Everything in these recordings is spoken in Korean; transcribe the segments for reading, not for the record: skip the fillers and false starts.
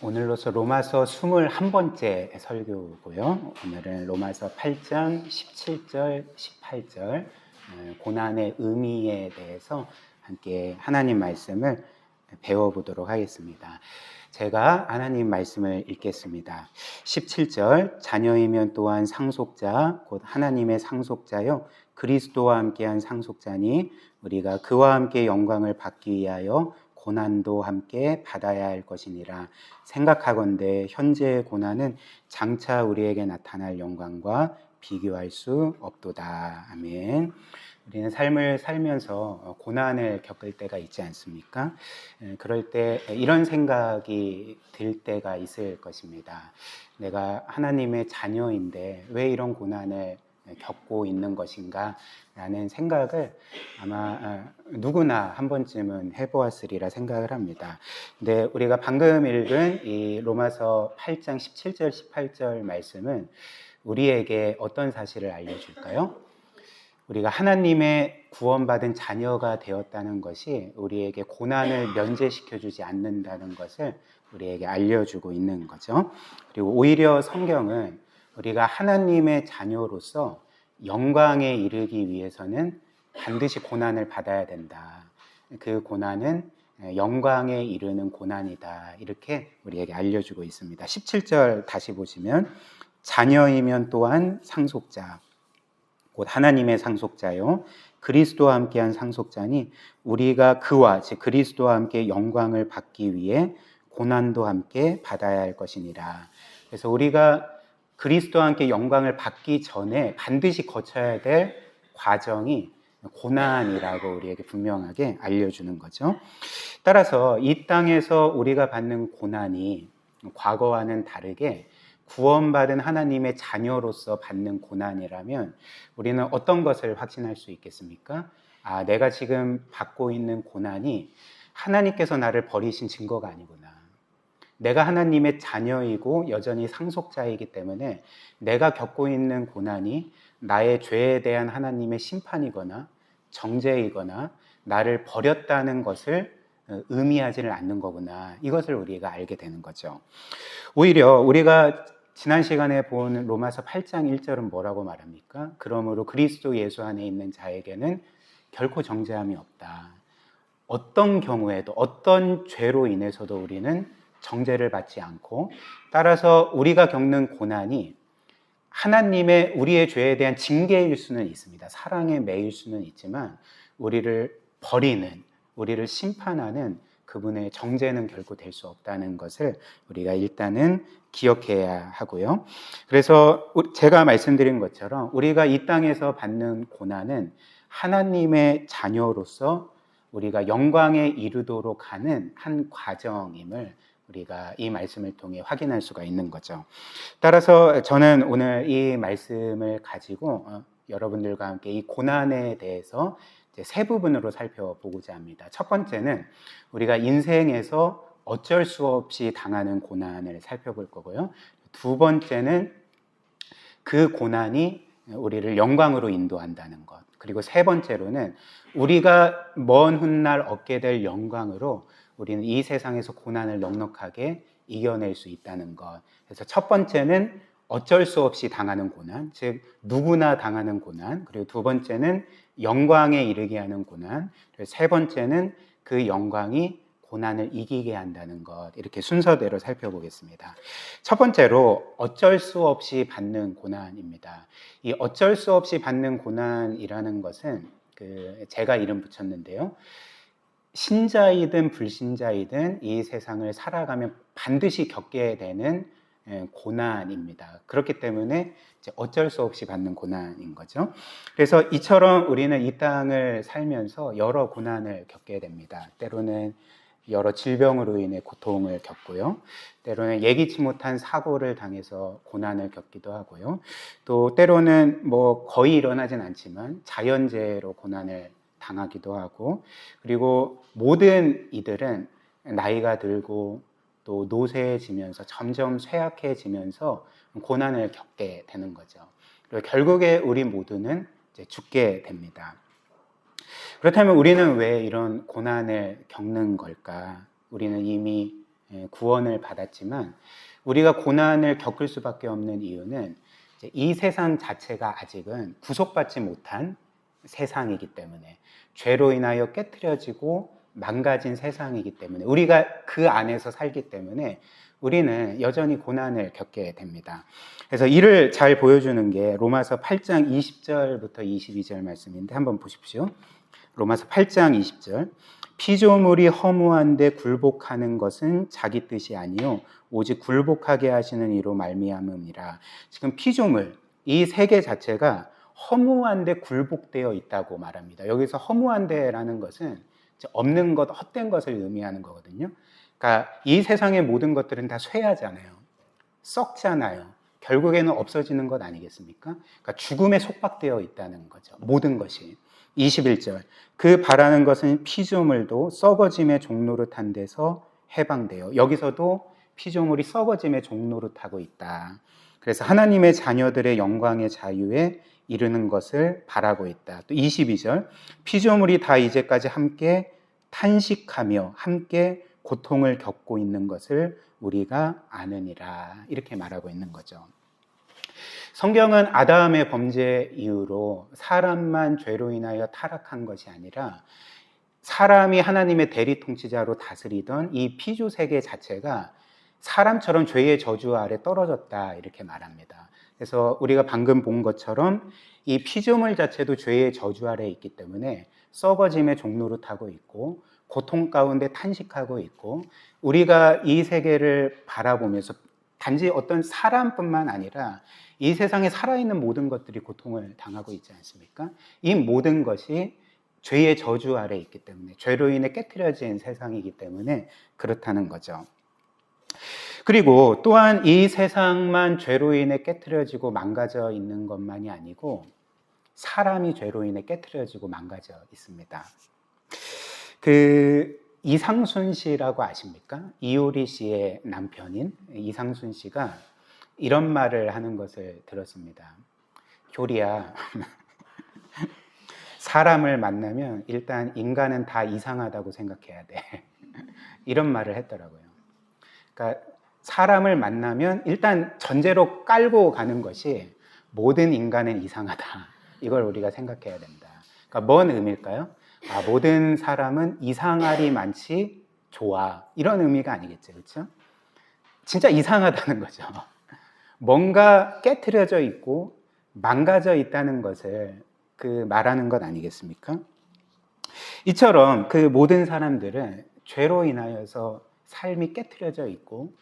오늘로서 로마서 21번째 설교고요. 오늘은 로마서 8장 17절, 18절 고난의 의미에 대해서 함께 하나님 말씀을 배워보도록 하겠습니다. 제가 하나님 말씀을 읽겠습니다. 17절 자녀이면 또한 상속자 곧 하나님의 상속자요 그리스도와 함께한 상속자니 우리가 그와 함께 영광을 받기 위하여 고난도 함께 받아야 할 것이니라. 생각하건대 현재의 고난은 장차 우리에게 나타날 영광과 비교할 수 없도다. 아멘. 우리는 삶을 살면서 고난을 겪을 때가 있지 않습니까? 그럴 때 이런 생각이 들 때가 있을 것입니다. 내가 하나님의 자녀인데 왜 이런 고난을 겪고 있는 것인가 라는 생각을 아마 누구나 한 번쯤은 해보았으리라 생각을 합니다. 근데 우리가 방금 읽은 이 로마서 8장 17절 18절 말씀은 우리에게 어떤 사실을 알려줄까요? 우리가 하나님의 구원받은 자녀가 되었다는 것이 우리에게 고난을 면제시켜주지 않는다는 것을 우리에게 알려주고 있는 거죠. 그리고 오히려 성경은 우리가 하나님의 자녀로서 영광에 이르기 위해서는 반드시 고난을 받아야 된다. 그 고난은 영광에 이르는 고난이다. 이렇게 우리에게 알려주고 있습니다. 17절 다시 보시면 자녀이면 또한 상속자 곧 하나님의 상속자요 그리스도와 함께한 상속자니 우리가 그와 즉 그리스도와 함께 영광을 받기 위해 고난도 함께 받아야 할 것이니라. 그래서 우리가 그리스도와 함께 영광을 받기 전에 반드시 거쳐야 될 과정이 고난이라고 우리에게 분명하게 알려주는 거죠. 따라서 이 땅에서 우리가 받는 고난이 과거와는 다르게 구원받은 하나님의 자녀로서 받는 고난이라면 우리는 어떤 것을 확신할 수 있겠습니까? 내가 지금 받고 있는 고난이 하나님께서 나를 버리신 증거가 아니구나. 내가 하나님의 자녀이고 여전히 상속자이기 때문에 내가 겪고 있는 고난이 나의 죄에 대한 하나님의 심판이거나 정죄이거나 나를 버렸다는 것을 의미하지를 않는 거구나. 이것을 우리가 알게 되는 거죠. 오히려 우리가 지난 시간에 본 로마서 8장 1절은 뭐라고 말합니까? 그러므로 그리스도 예수 안에 있는 자에게는 결코 정죄함이 없다. 어떤 경우에도 어떤 죄로 인해서도 우리는 정죄를 받지 않고 따라서 우리가 겪는 고난이 하나님의 우리의 죄에 대한 징계일 수는 있습니다. 사랑의 매일 수는 있지만 우리를 버리는, 우리를 심판하는 그분의 정죄는 결코 될 수 없다는 것을 우리가 일단은 기억해야 하고요. 그래서 제가 말씀드린 것처럼 우리가 이 땅에서 받는 고난은 하나님의 자녀로서 우리가 영광에 이르도록 하는 한 과정임을 우리가 이 말씀을 통해 확인할 수가 있는 거죠. 따라서 저는 오늘 이 말씀을 가지고 여러분들과 함께 이 고난에 대해서 세 부분으로 살펴보고자 합니다. 첫 번째는 우리가 인생에서 어쩔 수 없이 당하는 고난을 살펴볼 거고요. 두 번째는 그 고난이 우리를 영광으로 인도한다는 것. 그리고 세 번째로는 우리가 먼 훗날 얻게 될 영광으로 우리는 이 세상에서 고난을 넉넉하게 이겨낼 수 있다는 것. 그래서 첫 번째는 어쩔 수 없이 당하는 고난, 즉 누구나 당하는 고난. 그리고 두 번째는 영광에 이르게 하는 고난. 그리고 세 번째는 그 영광이 고난을 이기게 한다는 것. 이렇게 순서대로 살펴보겠습니다. 첫 번째로 어쩔 수 없이 받는 고난입니다. 이 어쩔 수 없이 받는 고난이라는 것은 제가 이름 붙였는데요. 신자이든 불신자이든 이 세상을 살아가면 반드시 겪게 되는 고난입니다. 그렇기 때문에 어쩔 수 없이 받는 고난인 거죠. 그래서 이처럼 우리는 이 땅을 살면서 여러 고난을 겪게 됩니다. 때로는 여러 질병으로 인해 고통을 겪고요. 때로는 예기치 못한 사고를 당해서 고난을 겪기도 하고요. 또 때로는 거의 일어나진 않지만 자연재해로 고난을 당하기도 하고, 그리고 모든 이들은 나이가 들고 또 노쇠해지면서 점점 쇠약해지면서 고난을 겪게 되는 거죠. 그리고 결국에 우리 모두는 이제 죽게 됩니다. 그렇다면 우리는 왜 이런 고난을 겪는 걸까? 우리는 이미 구원을 받았지만 우리가 고난을 겪을 수밖에 없는 이유는 이 세상 자체가 아직은 구속받지 못한 세상이기 때문에, 죄로 인하여 깨트려지고 망가진 세상이기 때문에, 우리가 그 안에서 살기 때문에 우리는 여전히 고난을 겪게 됩니다. 그래서 이를 잘 보여주는 게 로마서 8장 20절부터 22절 말씀인데 한번 보십시오. 로마서 8장 20절. 피조물이 허무한데 굴복하는 것은 자기 뜻이 아니요 오직 굴복하게 하시는 이로 말미암음이라. 지금 피조물, 이 세계 자체가 허무한데 굴복되어 있다고 말합니다. 여기서 허무한데라는 것은 없는 것, 헛된 것을 의미하는 거거든요. 그러니까 이 세상의 모든 것들은 다 쇠하잖아요. 썩잖아요. 결국에는 없어지는 것 아니겠습니까? 그러니까 죽음에 속박되어 있다는 거죠. 모든 것이. 21절. 그 바라는 것은 피조물도 썩어짐의 종노릇한 데서 해방돼요. 여기서도 피조물이 썩어짐의 종노릇하고 있다. 그래서 하나님의 자녀들의 영광의 자유에 이르는 것을 바라고 있다. 또 22절. 피조물이 다 이제까지 함께 탄식하며 함께 고통을 겪고 있는 것을 우리가 아느니라. 이렇게 말하고 있는 거죠. 성경은 아담의 범죄 이후로 사람만 죄로 인하여 타락한 것이 아니라 사람이 하나님의 대리 통치자로 다스리던 이 피조 세계 자체가 사람처럼 죄의 저주 아래 떨어졌다, 이렇게 말합니다. 그래서 우리가 방금 본 것처럼 이 피조물 자체도 죄의 저주 아래 있기 때문에 썩어짐의 종노릇하고 있고 고통 가운데 탄식하고 있고, 우리가 이 세계를 바라보면서 단지 어떤 사람뿐만 아니라 이 세상에 살아있는 모든 것들이 고통을 당하고 있지 않습니까? 이 모든 것이 죄의 저주 아래 있기 때문에, 죄로 인해 깨트려진 세상이기 때문에 그렇다는 거죠. 그리고 또한 이 세상만 죄로 인해 깨트려지고 망가져 있는 것만이 아니고 사람이 죄로 인해 깨트려지고 망가져 있습니다. 이상순 씨라고 아십니까? 이효리 씨의 남편인 이상순 씨가 이런 말을 하는 것을 들었습니다. 효리야, 사람을 만나면 일단 인간은 다 이상하다고 생각해야 돼. 이런 말을 했더라고요. 그러니까 사람을 만나면 일단 전제로 깔고 가는 것이 모든 인간은 이상하다. 이걸 우리가 생각해야 된다. 그러니까 뭔 의미일까요? 모든 사람은 이상하리 많지 좋아. 이런 의미가 아니겠죠. 그렇죠? 진짜 이상하다는 거죠. 뭔가 깨트려져 있고 망가져 있다는 것을 말하는 것 아니겠습니까? 이처럼 모든 사람들은 죄로 인하여서 삶이 깨트려져 있고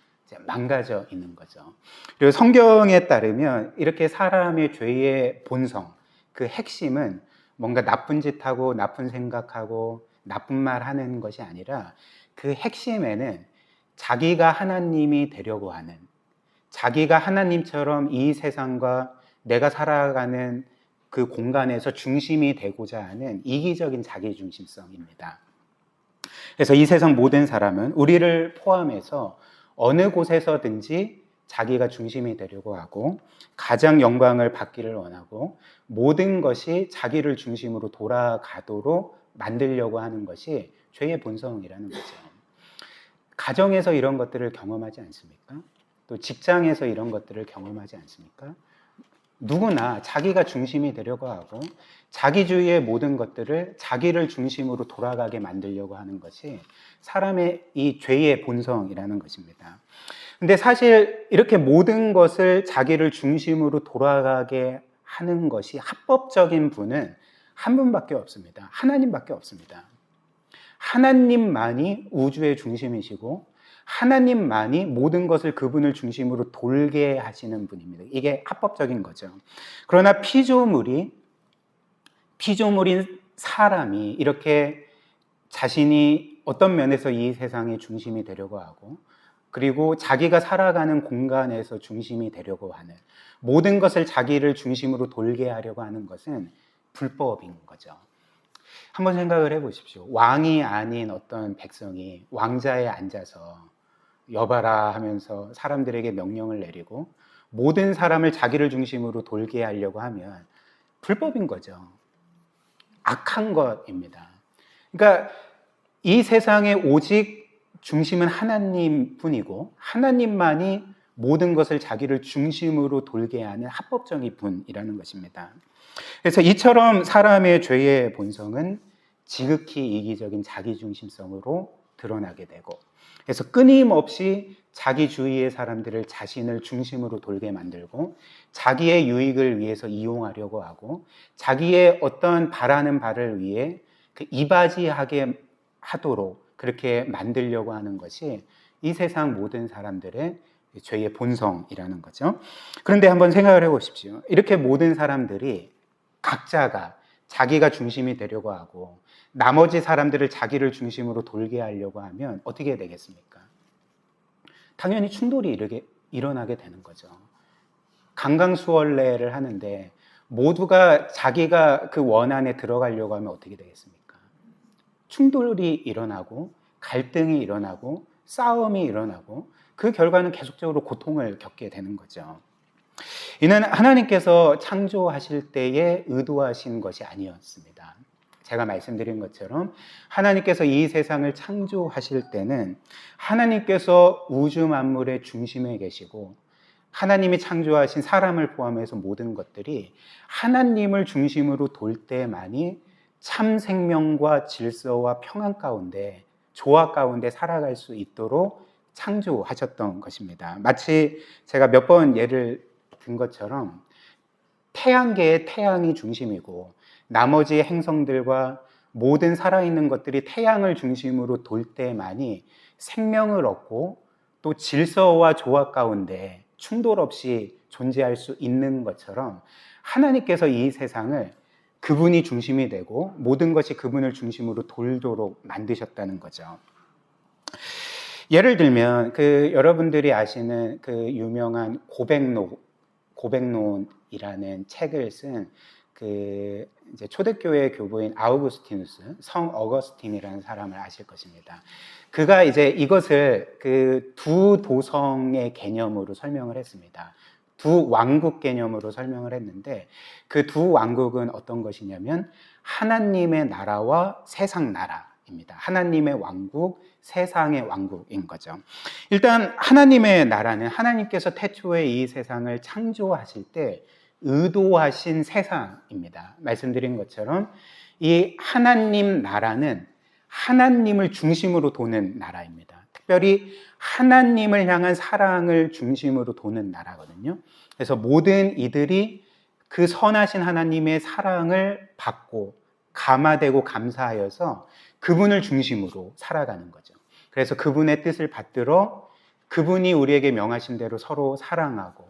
망가져 있는 거죠. 그리고 성경에 따르면 이렇게 사람의 죄의 본성, 그 핵심은 뭔가 나쁜 짓 하고 나쁜 생각하고 나쁜 말 하는 것이 아니라 그 핵심에는 자기가 하나님이 되려고 하는, 자기가 하나님처럼 이 세상과 내가 살아가는 그 공간에서 중심이 되고자 하는 이기적인 자기중심성입니다. 그래서 이 세상 모든 사람은 우리를 포함해서 어느 곳에서든지 자기가 중심이 되려고 하고 가장 영광을 받기를 원하고 모든 것이 자기를 중심으로 돌아가도록 만들려고 하는 것이 죄의 본성이라는 거죠. 가정에서 이런 것들을 경험하지 않습니까? 또 직장에서 이런 것들을 경험하지 않습니까? 누구나 자기가 중심이 되려고 하고 자기주의의 모든 것들을 자기를 중심으로 돌아가게 만들려고 하는 것이 사람의 이 죄의 본성이라는 것입니다. 근데 사실 이렇게 모든 것을 자기를 중심으로 돌아가게 하는 것이 합법적인 분은 한 분밖에 없습니다. 하나님밖에 없습니다. 하나님만이 우주의 중심이시고 하나님만이 모든 것을 그분을 중심으로 돌게 하시는 분입니다. 이게 합법적인 거죠. 그러나 피조물인 사람이 이렇게 자신이 어떤 면에서 이 세상의 중심이 되려고 하고 그리고 자기가 살아가는 공간에서 중심이 되려고 하는 모든 것을 자기를 중심으로 돌게 하려고 하는 것은 불법인 거죠. 한번 생각을 해보십시오. 왕이 아닌 어떤 백성이 왕자에 앉아서 여봐라 하면서 사람들에게 명령을 내리고 모든 사람을 자기를 중심으로 돌게 하려고 하면 불법인 거죠. 악한 것입니다. 그러니까 이 세상에 오직 중심은 하나님뿐이고 하나님만이 모든 것을 자기를 중심으로 돌게 하는 합법적인 분이라는 것입니다. 그래서 이처럼 사람의 죄의 본성은 지극히 이기적인 자기중심성으로 드러나게 되고, 그래서 끊임없이 자기 주위의 사람들을 자신을 중심으로 돌게 만들고 자기의 유익을 위해서 이용하려고 하고 자기의 어떤 바라는 바를 위해 이바지하게 하도록 그렇게 만들려고 하는 것이 이 세상 모든 사람들의 죄의 본성이라는 거죠. 그런데 한번 생각을 해보십시오. 이렇게 모든 사람들이 각자가 자기가 중심이 되려고 하고 나머지 사람들을 자기를 중심으로 돌게 하려고 하면 어떻게 되겠습니까? 당연히 충돌이 일어나게 되는 거죠. 강강수월래를 하는데 모두가 자기가 그 원 안에 들어가려고 하면 어떻게 되겠습니까? 충돌이 일어나고 갈등이 일어나고 싸움이 일어나고 그 결과는 계속적으로 고통을 겪게 되는 거죠. 이는 하나님께서 창조하실 때에 의도하신 것이 아니었습니다. 제가 말씀드린 것처럼 하나님께서 이 세상을 창조하실 때는 하나님께서 우주 만물의 중심에 계시고 하나님이 창조하신 사람을 포함해서 모든 것들이 하나님을 중심으로 돌 때만이 참 생명과 질서와 평안 가운데 조화 가운데 살아갈 수 있도록 창조하셨던 것입니다. 마치 제가 몇 번 예를 든 것처럼 태양계의 태양이 중심이고 나머지 행성들과 모든 살아있는 것들이 태양을 중심으로 돌 때만이 생명을 얻고 또 질서와 조화 가운데 충돌 없이 존재할 수 있는 것처럼 하나님께서 이 세상을 그분이 중심이 되고 모든 것이 그분을 중심으로 돌도록 만드셨다는 거죠. 예를 들면 여러분들이 아시는 그 유명한 고백론이라는 책을 쓴 이제 초대교회 교부인 아우구스티누스, 성 어거스틴이라는 사람을 아실 것입니다. 그가 이제 이것을 두 도성의 개념으로 설명을 했습니다. 두 왕국 개념으로 설명을 했는데 그 두 왕국은 어떤 것이냐면 하나님의 나라와 세상 나라입니다. 하나님의 왕국, 세상의 왕국인 거죠. 일단 하나님의 나라는 하나님께서 태초에 이 세상을 창조하실 때 의도하신 세상입니다. 말씀드린 것처럼 이 하나님 나라는 하나님을 중심으로 도는 나라입니다. 특별히 하나님을 향한 사랑을 중심으로 도는 나라거든요. 그래서 모든 이들이 그 선하신 하나님의 사랑을 받고 감화되고 감사하여서 그분을 중심으로 살아가는 거죠. 그래서 그분의 뜻을 받들어 그분이 우리에게 명하신 대로 서로 사랑하고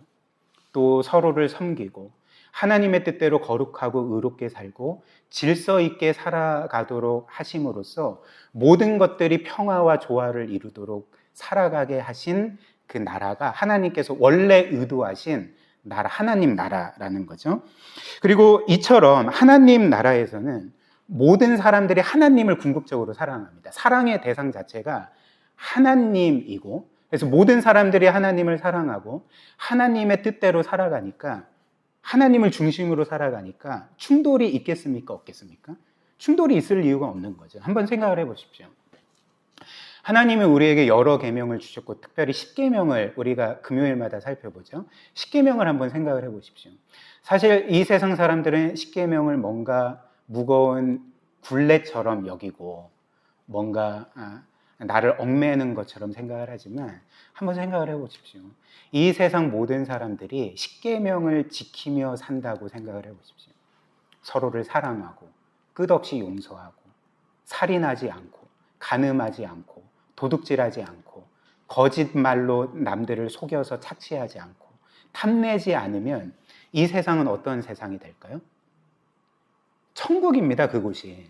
또 서로를 섬기고 하나님의 뜻대로 거룩하고 의롭게 살고 질서 있게 살아가도록 하심으로써 모든 것들이 평화와 조화를 이루도록 살아가게 하신 그 나라가 하나님께서 원래 의도하신 나라, 하나님 나라라는 거죠. 그리고 이처럼 하나님 나라에서는 모든 사람들이 하나님을 궁극적으로 사랑합니다. 사랑의 대상 자체가 하나님이고, 그래서 모든 사람들이 하나님을 사랑하고 하나님의 뜻대로 살아가니까, 하나님을 중심으로 살아가니까 충돌이 있겠습니까? 없겠습니까? 충돌이 있을 이유가 없는 거죠. 한번 생각을 해보십시오. 하나님이 우리에게 여러 계명을 주셨고 특별히 10계명을 우리가 금요일마다 살펴보죠. 10계명을 한번 생각을 해보십시오. 사실 이 세상 사람들은 10계명을 뭔가 무거운 굴레처럼 여기고 뭔가 나를 얽매는 것처럼 생각을 하지만 한번 생각을 해보십시오. 이 세상 모든 사람들이 10계명을 지키며 산다고 생각을 해보십시오. 서로를 사랑하고 끝없이 용서하고 살인하지 않고 간음하지 않고 도둑질하지 않고 거짓말로 남들을 속여서 착취하지 않고 탐내지 않으면 이 세상은 어떤 세상이 될까요? 천국입니다. 그곳이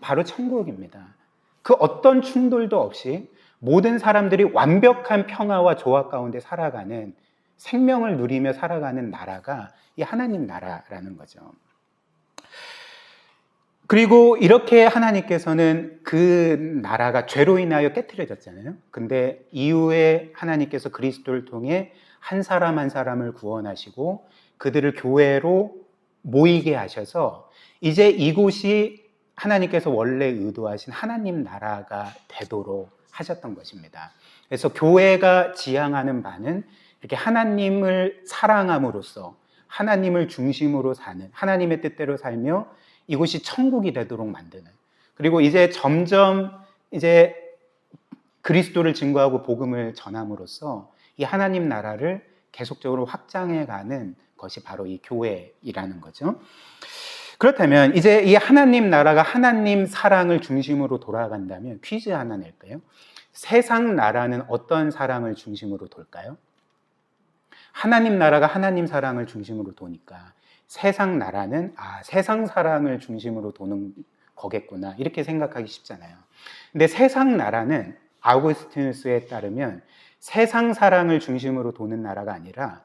바로 천국입니다. 그 어떤 충돌도 없이 모든 사람들이 완벽한 평화와 조화 가운데 살아가는, 생명을 누리며 살아가는 나라가 이 하나님 나라라는 거죠. 그리고 이렇게 하나님께서는 그 나라가 죄로 인하여 깨트려졌잖아요. 근데 이후에 하나님께서 그리스도를 통해 한 사람 한 사람을 구원하시고 그들을 교회로 모이게 하셔서 이제 이곳이 하나님께서 원래 의도하신 하나님 나라가 되도록 하셨던 것입니다. 그래서 교회가 지향하는 바는 이렇게 하나님을 사랑함으로써 하나님을 중심으로 사는, 하나님의 뜻대로 살며 이곳이 천국이 되도록 만드는, 그리고 이제 점점 이제 그리스도를 증거하고 복음을 전함으로써 이 하나님 나라를 계속적으로 확장해 가는 것이 바로 이 교회이라는 거죠. 그렇다면 이제 이 하나님 나라가 하나님 사랑을 중심으로 돌아간다면 퀴즈 하나 낼까요? 세상 나라는 어떤 사랑을 중심으로 돌까요? 하나님 나라가 하나님 사랑을 중심으로 도니까 세상 나라는 세상 사랑을 중심으로 도는 거겠구나 이렇게 생각하기 쉽잖아요. 근데 세상 나라는 아우구스티누스에 따르면 세상 사랑을 중심으로 도는 나라가 아니라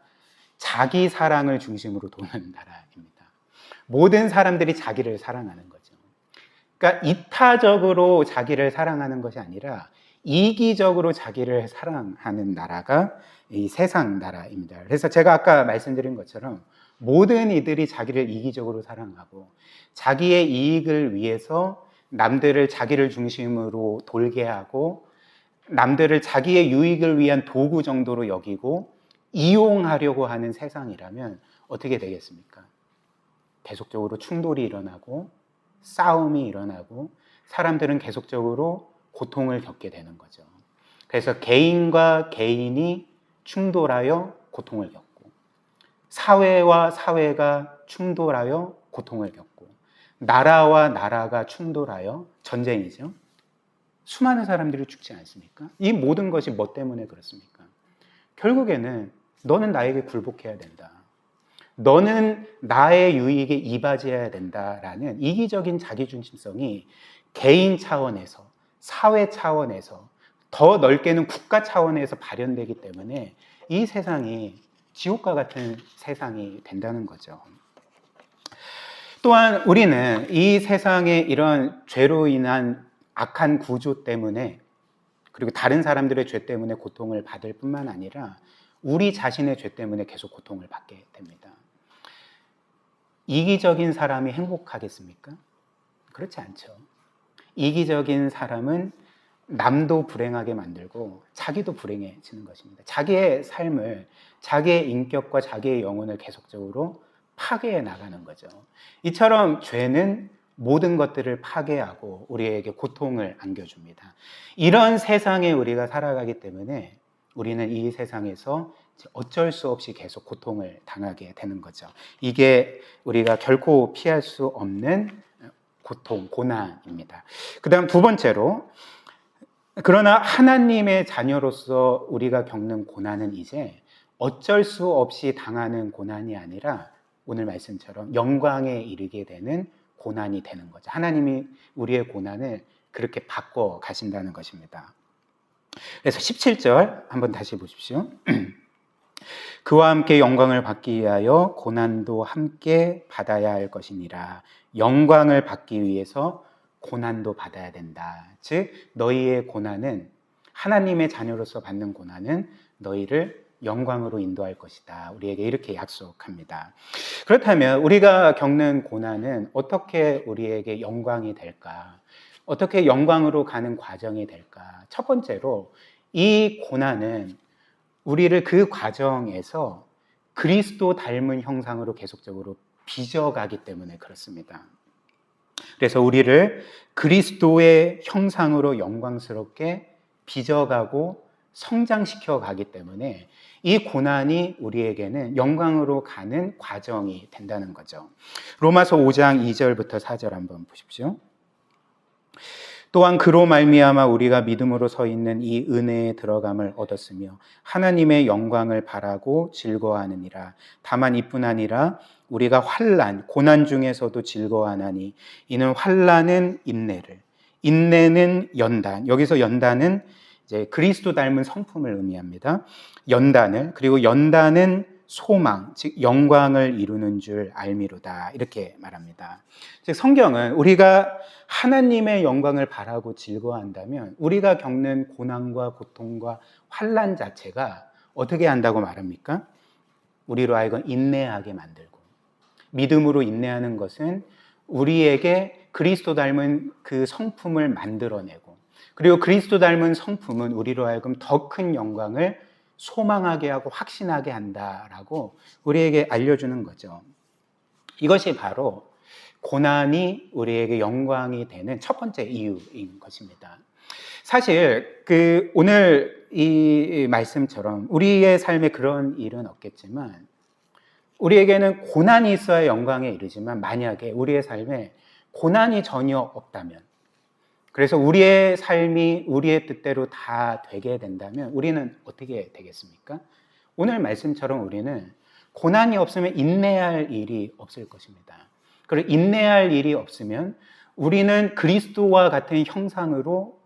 자기 사랑을 중심으로 도는 나라입니다. 모든 사람들이 자기를 사랑하는 거죠. 그러니까 이타적으로 자기를 사랑하는 것이 아니라 이기적으로 자기를 사랑하는 나라가 이 세상 나라입니다. 그래서 제가 아까 말씀드린 것처럼 모든 이들이 자기를 이기적으로 사랑하고 자기의 이익을 위해서 남들을 자기를 중심으로 돌게 하고 남들을 자기의 유익을 위한 도구 정도로 여기고 이용하려고 하는 세상이라면 어떻게 되겠습니까? 계속적으로 충돌이 일어나고 싸움이 일어나고 사람들은 계속적으로 고통을 겪게 되는 거죠. 그래서 개인과 개인이 충돌하여 고통을 겪고 사회와 사회가 충돌하여 고통을 겪고 나라와 나라가 충돌하여 전쟁이죠. 수많은 사람들이 죽지 않습니까? 이 모든 것이 뭐 때문에 그렇습니까? 결국에는 너는 나에게 굴복해야 된다. 너는 나의 유익에 이바지해야 된다라는 이기적인 자기중심성이 개인 차원에서, 사회 차원에서, 더 넓게는 국가 차원에서 발현되기 때문에 이 세상이 지옥과 같은 세상이 된다는 거죠. 또한 우리는 이 세상의 이런 죄로 인한 악한 구조 때문에 그리고 다른 사람들의 죄 때문에 고통을 받을 뿐만 아니라 우리 자신의 죄 때문에 계속 고통을 받게 됩니다. 이기적인 사람이 행복하겠습니까? 그렇지 않죠. 이기적인 사람은 남도 불행하게 만들고 자기도 불행해지는 것입니다. 자기의 삶을, 자기의 인격과 자기의 영혼을 계속적으로 파괴해 나가는 거죠. 이처럼 죄는 모든 것들을 파괴하고 우리에게 고통을 안겨줍니다. 이런 세상에 우리가 살아가기 때문에 우리는 이 세상에서 어쩔 수 없이 계속 고통을 당하게 되는 거죠. 이게 우리가 결코 피할 수 없는 고통, 고난입니다. 그 다음 두 번째로, 그러나 하나님의 자녀로서 우리가 겪는 고난은 이제 어쩔 수 없이 당하는 고난이 아니라 오늘 말씀처럼 영광에 이르게 되는 고난이 되는 거죠. 하나님이 우리의 고난을 그렇게 바꿔 가신다는 것입니다. 그래서 17절 한번 다시 보십시오. 그와 함께 영광을 받기 위하여 고난도 함께 받아야 할 것이니라. 영광을 받기 위해서 고난도 받아야 된다. 즉 너희의 고난은, 하나님의 자녀로서 받는 고난은 너희를 영광으로 인도할 것이다. 우리에게 이렇게 약속합니다. 그렇다면 우리가 겪는 고난은 어떻게 우리에게 영광이 될까? 어떻게 영광으로 가는 과정이 될까? 첫 번째로 이 고난은 우리를 그 과정에서 그리스도 닮은 형상으로 계속적으로 빚어가기 때문에 그렇습니다. 그래서 우리를 그리스도의 형상으로 영광스럽게 빚어가고 성장시켜 가기 때문에 이 고난이 우리에게는 영광으로 가는 과정이 된다는 거죠. 로마서 5장 2절부터 4절 한번 보십시오. 또한 그로 말미암아 우리가 믿음으로 서 있는 이 은혜에 들어감을 얻었으며 하나님의 영광을 바라고 즐거워하느니라. 다만 이뿐 아니라 우리가 환난, 고난 중에서도 즐거워하나니 이는 환난은 인내를, 인내는 연단, 여기서 연단은 이제 그리스도 닮은 성품을 의미합니다. 연단을, 그리고 연단은 소망, 즉 영광을 이루는 줄 알미로다. 이렇게 말합니다. 즉 성경은 우리가 하나님의 영광을 바라고 즐거워한다면 우리가 겪는 고난과 고통과 환난 자체가 어떻게 한다고 말합니까? 우리로 하여금 인내하게 만들고, 믿음으로 인내하는 것은 우리에게 그리스도 닮은 그 성품을 만들어내고 그리고 그리스도 닮은 성품은 우리로 하여금 더 큰 영광을 소망하게 하고 확신하게 한다라고 우리에게 알려주는 거죠. 이것이 바로 고난이 우리에게 영광이 되는 첫 번째 이유인 것입니다. 사실 오늘 이 말씀처럼 우리의 삶에 그런 일은 없겠지만 우리에게는 고난이 있어야 영광에 이르지만 만약에 우리의 삶에 고난이 전혀 없다면, 그래서 우리의 삶이 우리의 뜻대로 다 되게 된다면 우리는 어떻게 되겠습니까? 오늘 말씀처럼 우리는 고난이 없으면 인내할 일이 없을 것입니다. 그리고 인내할 일이 없으면 우리는 그리스도와 같은 형상으로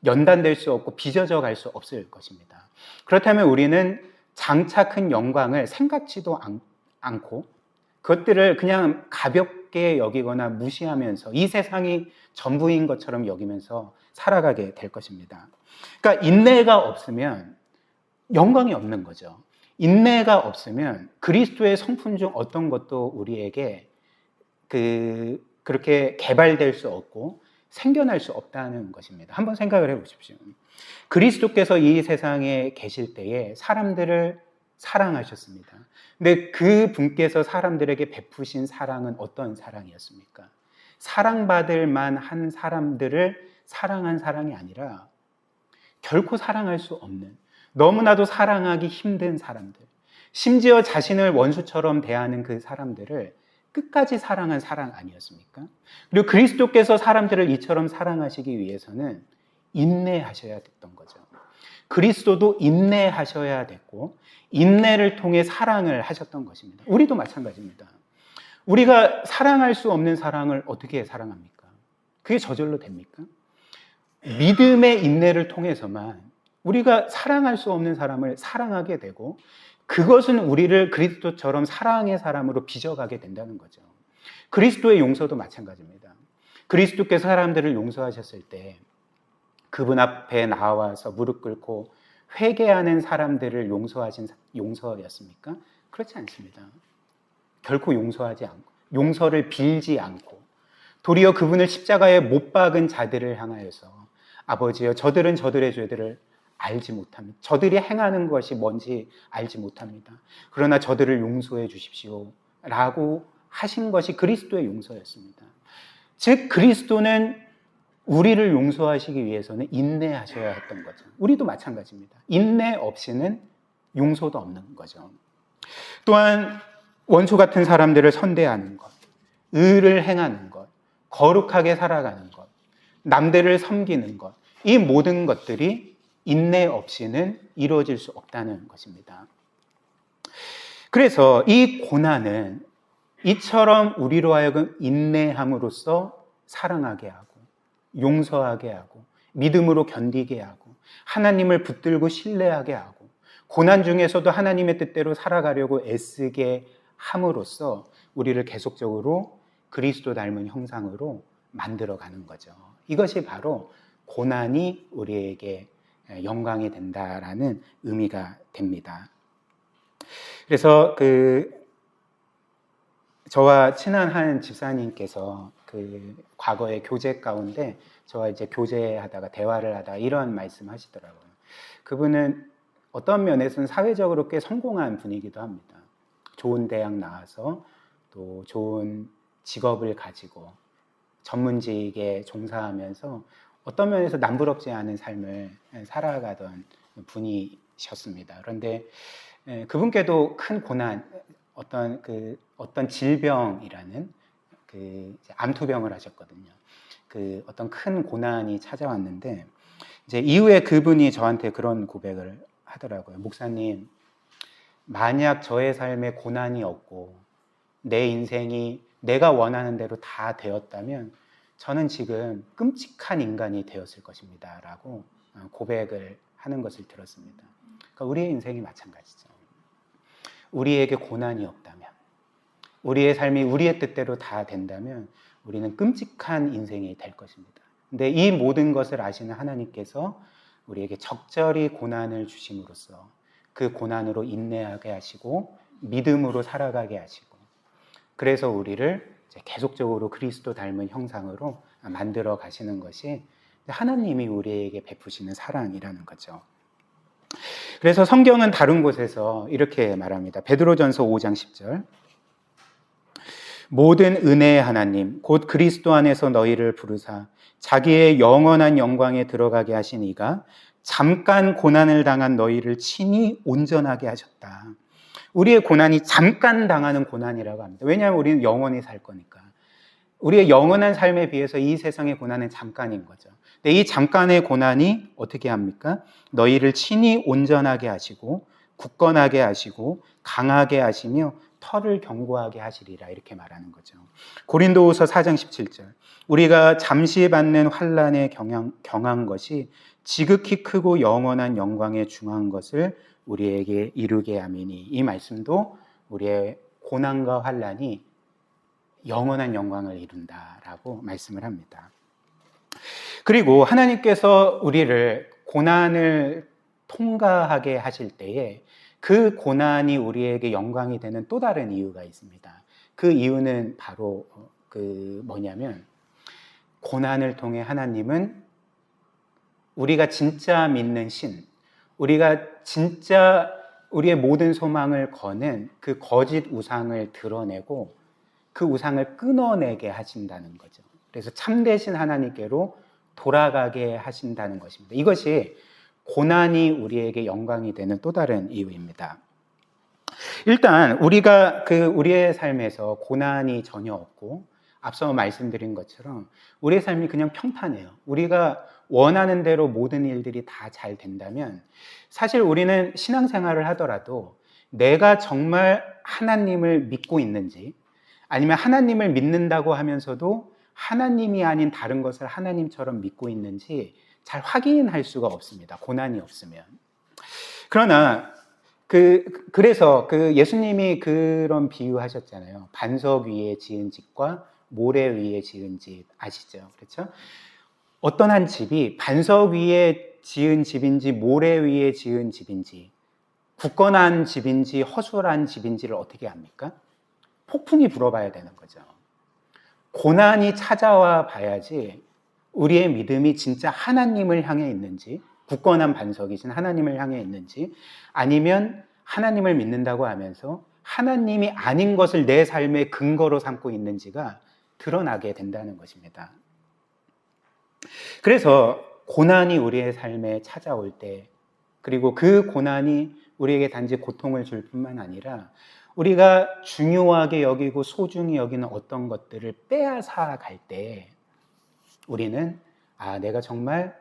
연단될 수 없고 빚어져 갈 수 없을 것입니다. 그렇다면 우리는 장차 큰 영광을 생각지도 않고 그것들을 그냥 가볍게 여기거나 무시하면서 이 세상이 전부인 것처럼 여기면서 살아가게 될 것입니다. 그러니까 인내가 없으면 영광이 없는 거죠. 인내가 없으면 그리스도의 성품 중 어떤 것도 우리에게 그렇게 개발될 수 없고 생겨날 수 없다는 것입니다. 한번 생각을 해보십시오. 그리스도께서 이 세상에 계실 때에 사람들을 사랑하셨습니다. 근데 그 분께서 사람들에게 베푸신 사랑은 어떤 사랑이었습니까? 사랑받을 만한 사람들을 사랑한 사랑이 아니라 결코 사랑할 수 없는, 너무나도 사랑하기 힘든 사람들, 심지어 자신을 원수처럼 대하는 그 사람들을 끝까지 사랑한 사랑 아니었습니까? 그리고 그리스도께서 사람들을 이처럼 사랑하시기 위해서는 인내하셔야 됐던 거죠. 그리스도도 인내하셔야 됐고 인내를 통해 사랑을 하셨던 것입니다. 우리도 마찬가지입니다. 우리가 사랑할 수 없는 사랑을 어떻게 사랑합니까? 그게 저절로 됩니까? 믿음의 인내를 통해서만 우리가 사랑할 수 없는 사람을 사랑하게 되고 그것은 우리를 그리스도처럼 사랑의 사람으로 빚어가게 된다는 거죠. 그리스도의 용서도 마찬가지입니다. 그리스도께서 사람들을 용서하셨을 때 그분 앞에 나와서 무릎 꿇고 회개하는 사람들을 용서하신 용서였습니까? 그렇지 않습니다. 결코 용서하지 않고 용서를 빌지 않고 도리어 그분을 십자가에 못 박은 자들을 향하여서 아버지여 저들은 저들의 죄들을 알지 못합니다. 저들이 행하는 것이 뭔지 알지 못합니다. 그러나 저들을 용서해 주십시오 라고 하신 것이 그리스도의 용서였습니다. 즉 그리스도는 우리를 용서하시기 위해서는 인내하셔야 했던 거죠. 우리도 마찬가지입니다. 인내 없이는 용서도 없는 거죠. 또한 원수 같은 사람들을 선대하는 것, 의를 행하는 것, 거룩하게 살아가는 것, 남들을 섬기는 것, 이 모든 것들이 인내 없이는 이루어질 수 없다는 것입니다. 그래서 이 고난은 이처럼 우리로 하여금 인내함으로써 사랑하게 하고 용서하게 하고 믿음으로 견디게 하고 하나님을 붙들고 신뢰하게 하고 고난 중에서도 하나님의 뜻대로 살아가려고 애쓰게 함으로써 우리를 계속적으로 그리스도 닮은 형상으로 만들어가는 거죠. 이것이 바로 고난이 우리에게 영광이 된다라는 의미가 됩니다. 그래서 저와 친한 한 집사님께서 과거의 교제 가운데 저와 이제 교제하다가 대화를 하다가 이런 말씀 하시더라고요. 그분은 어떤 면에서는 사회적으로 꽤 성공한 분이기도 합니다. 좋은 대학 나와서 또 좋은 직업을 가지고 전문직에 종사하면서 어떤 면에서 남부럽지 않은 삶을 살아가던 분이셨습니다. 그런데 그분께도 큰 고난, 어떤 질병이라는 암투병을 하셨거든요. 어떤 큰 고난이 찾아왔는데 이제 이후에 그분이 저한테 그런 고백을 하더라고요. 목사님, 만약 저의 삶에 고난이 없고 내 인생이 내가 원하는 대로 다 되었다면 저는 지금 끔찍한 인간이 되었을 것입니다 라고 고백을 하는 것을 들었습니다. 그러니까 우리의 인생이 마찬가지죠. 우리에게 고난이 없다면, 우리의 삶이 우리의 뜻대로 다 된다면 우리는 끔찍한 인생이 될 것입니다. 근데 이 모든 것을 아시는 하나님께서 우리에게 적절히 고난을 주심으로써 그 고난으로 인내하게 하시고 믿음으로 살아가게 하시고 그래서 우리를 계속적으로 그리스도 닮은 형상으로 만들어 가시는 것이 하나님이 우리에게 베푸시는 사랑이라는 거죠. 그래서 성경은 다른 곳에서 이렇게 말합니다. 베드로전서 5장 10절. 모든 은혜의 하나님 곧 그리스도 안에서 너희를 부르사 자기의 영원한 영광에 들어가게 하신 이가 잠깐 고난을 당한 너희를 친히 온전하게 하셨다. 우리의 고난이 잠깐 당하는 고난이라고 합니다. 왜냐하면 우리는 영원히 살 거니까. 우리의 영원한 삶에 비해서 이 세상의 고난은 잠깐인 거죠. 근데 이 잠깐의 고난이 어떻게 합니까? 너희를 친히 온전하게 하시고 굳건하게 하시고 강하게 하시며 털을 견고하게 하시리라 이렇게 말하는 거죠. 고린도후서 4장 17절. 우리가 잠시 받는 환난에 경한 것이 지극히 크고 영원한 영광에 중한 것을 우리에게 이루게 함이니 이 말씀도 우리의 고난과 환난이 영원한 영광을 이룬다라고 말씀을 합니다. 그리고 하나님께서 우리를 고난을 통과하게 하실 때에 그 고난이 우리에게 영광이 되는 또 다른 이유가 있습니다. 그 이유는 바로 뭐냐면 고난을 통해 하나님은 우리가 진짜 믿는 신, 우리가 진짜 우리의 모든 소망을 거는 그 거짓 우상을 드러내고 그 우상을 끊어내게 하신다는 거죠. 그래서 참되신 하나님께로 돌아가게 하신다는 것입니다. 이것이 고난이 우리에게 영광이 되는 또 다른 이유입니다. 일단 우리가 우리의 삶에서 고난이 전혀 없고 앞서 말씀드린 것처럼 우리의 삶이 그냥 평탄해요. 우리가 원하는 대로 모든 일들이 다 잘 된다면 사실 우리는 신앙생활을 하더라도 내가 정말 하나님을 믿고 있는지 아니면 하나님을 믿는다고 하면서도 하나님이 아닌 다른 것을 하나님처럼 믿고 있는지 잘 확인할 수가 없습니다. 고난이 없으면. 그러나 그래서 예수님이 그런 비유하셨잖아요. 반석 위에 지은 집과 모래 위에 지은 집 아시죠? 그렇죠? 어떤 한 집이 반석 위에 지은 집인지 모래 위에 지은 집인지 굳건한 집인지 허술한 집인지를 어떻게 합니까? 폭풍이 불어봐야 되는 거죠. 고난이 찾아와 봐야지 우리의 믿음이 진짜 하나님을 향해 있는지 굳건한 반석이신 하나님을 향해 있는지 아니면 하나님을 믿는다고 하면서 하나님이 아닌 것을 내 삶의 근거로 삼고 있는지가 드러나게 된다는 것입니다. 그래서 고난이 우리의 삶에 찾아올 때 그리고 그 고난이 우리에게 단지 고통을 줄 뿐만 아니라 우리가 중요하게 여기고 소중히 여기는 어떤 것들을 빼앗아 갈 때 우리는 내가 정말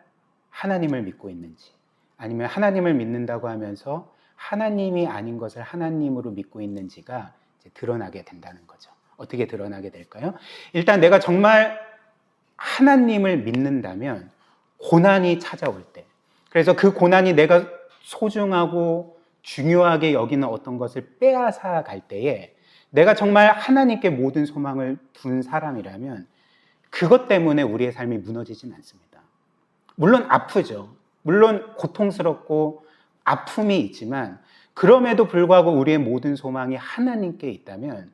하나님을 믿고 있는지 아니면 하나님을 믿는다고 하면서 하나님이 아닌 것을 하나님으로 믿고 있는지가 이제 드러나게 된다는 거죠. 어떻게 드러나게 될까요? 일단 내가 정말 하나님을 믿는다면 고난이 찾아올 때 그래서 그 고난이 내가 소중하고 중요하게 여기는 어떤 것을 빼앗아 갈 때에 내가 정말 하나님께 모든 소망을 둔 사람이라면 그것 때문에 우리의 삶이 무너지진 않습니다. 물론 아프죠. 물론 고통스럽고 아픔이 있지만 그럼에도 불구하고 우리의 모든 소망이 하나님께 있다면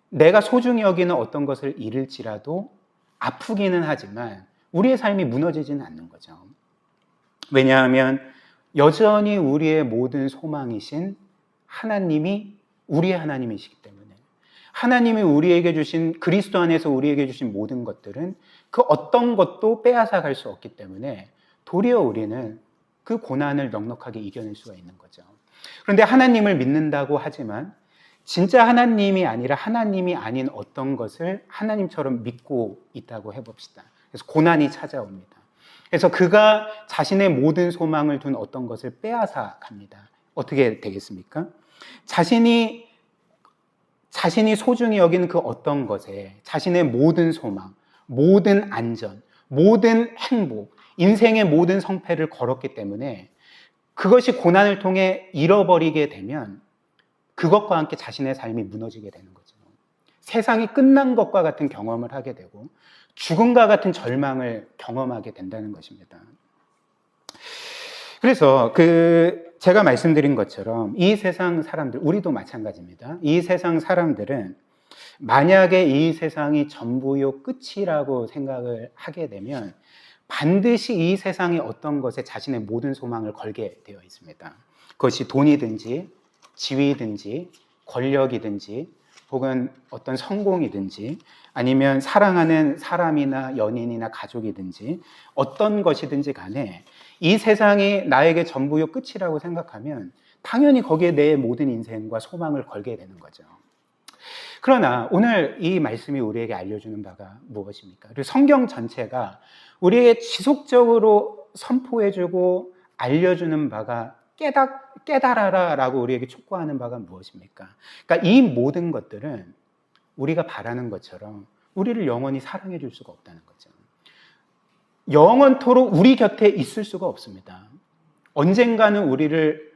내가 소중히 여기는 어떤 것을 잃을지라도 아프기는 하지만 우리의 삶이 무너지지는 않는 거죠. 왜냐하면 여전히 우리의 모든 소망이신 하나님이 우리의 하나님이시기 때문에 하나님이 우리에게 주신 그리스도 안에서 우리에게 주신 모든 것들은 그 어떤 것도 빼앗아 갈 수 없기 때문에 도리어 우리는 그 고난을 넉넉하게 이겨낼 수가 있는 거죠. 그런데 하나님을 믿는다고 하지만 진짜 하나님이 아니라 하나님이 아닌 어떤 것을 하나님처럼 믿고 있다고 해봅시다. 그래서 고난이 찾아옵니다. 그래서 그가 자신의 모든 소망을 둔 어떤 것을 빼앗아 갑니다. 어떻게 되겠습니까? 자신이 소중히 여기는 그 어떤 것에 자신의 모든 소망, 모든 안전, 모든 행복, 인생의 모든 성패를 걸었기 때문에 그것이 고난을 통해 잃어버리게 되면 그것과 함께 자신의 삶이 무너지게 되는 거죠. 세상이 끝난 것과 같은 경험을 하게 되고 죽음과 같은 절망을 경험하게 된다는 것입니다. 그래서 제가 말씀드린 것처럼 이 세상 사람들, 우리도 마찬가지입니다. 이 세상 사람들은 만약에 이 세상이 전부요 끝이라고 생각을 하게 되면 반드시 이 세상의 어떤 것에 자신의 모든 소망을 걸게 되어 있습니다. 그것이 돈이든지 지위든지 권력이든지 혹은 어떤 성공이든지 아니면 사랑하는 사람이나 연인이나 가족이든지 어떤 것이든지 간에 이 세상이 나에게 전부요 끝이라고 생각하면 당연히 거기에 내 모든 인생과 소망을 걸게 되는 거죠. 그러나 오늘 이 말씀이 우리에게 알려주는 바가 무엇입니까? 그리고 성경 전체가 우리에게 지속적으로 선포해주고 알려주는 바가 깨달아라 라고 우리에게 촉구하는 바가 무엇입니까? 그러니까 이 모든 것들은 우리가 바라는 것처럼 우리를 영원히 사랑해 줄 수가 없다는 거죠. 영원토록 우리 곁에 있을 수가 없습니다. 언젠가는 우리를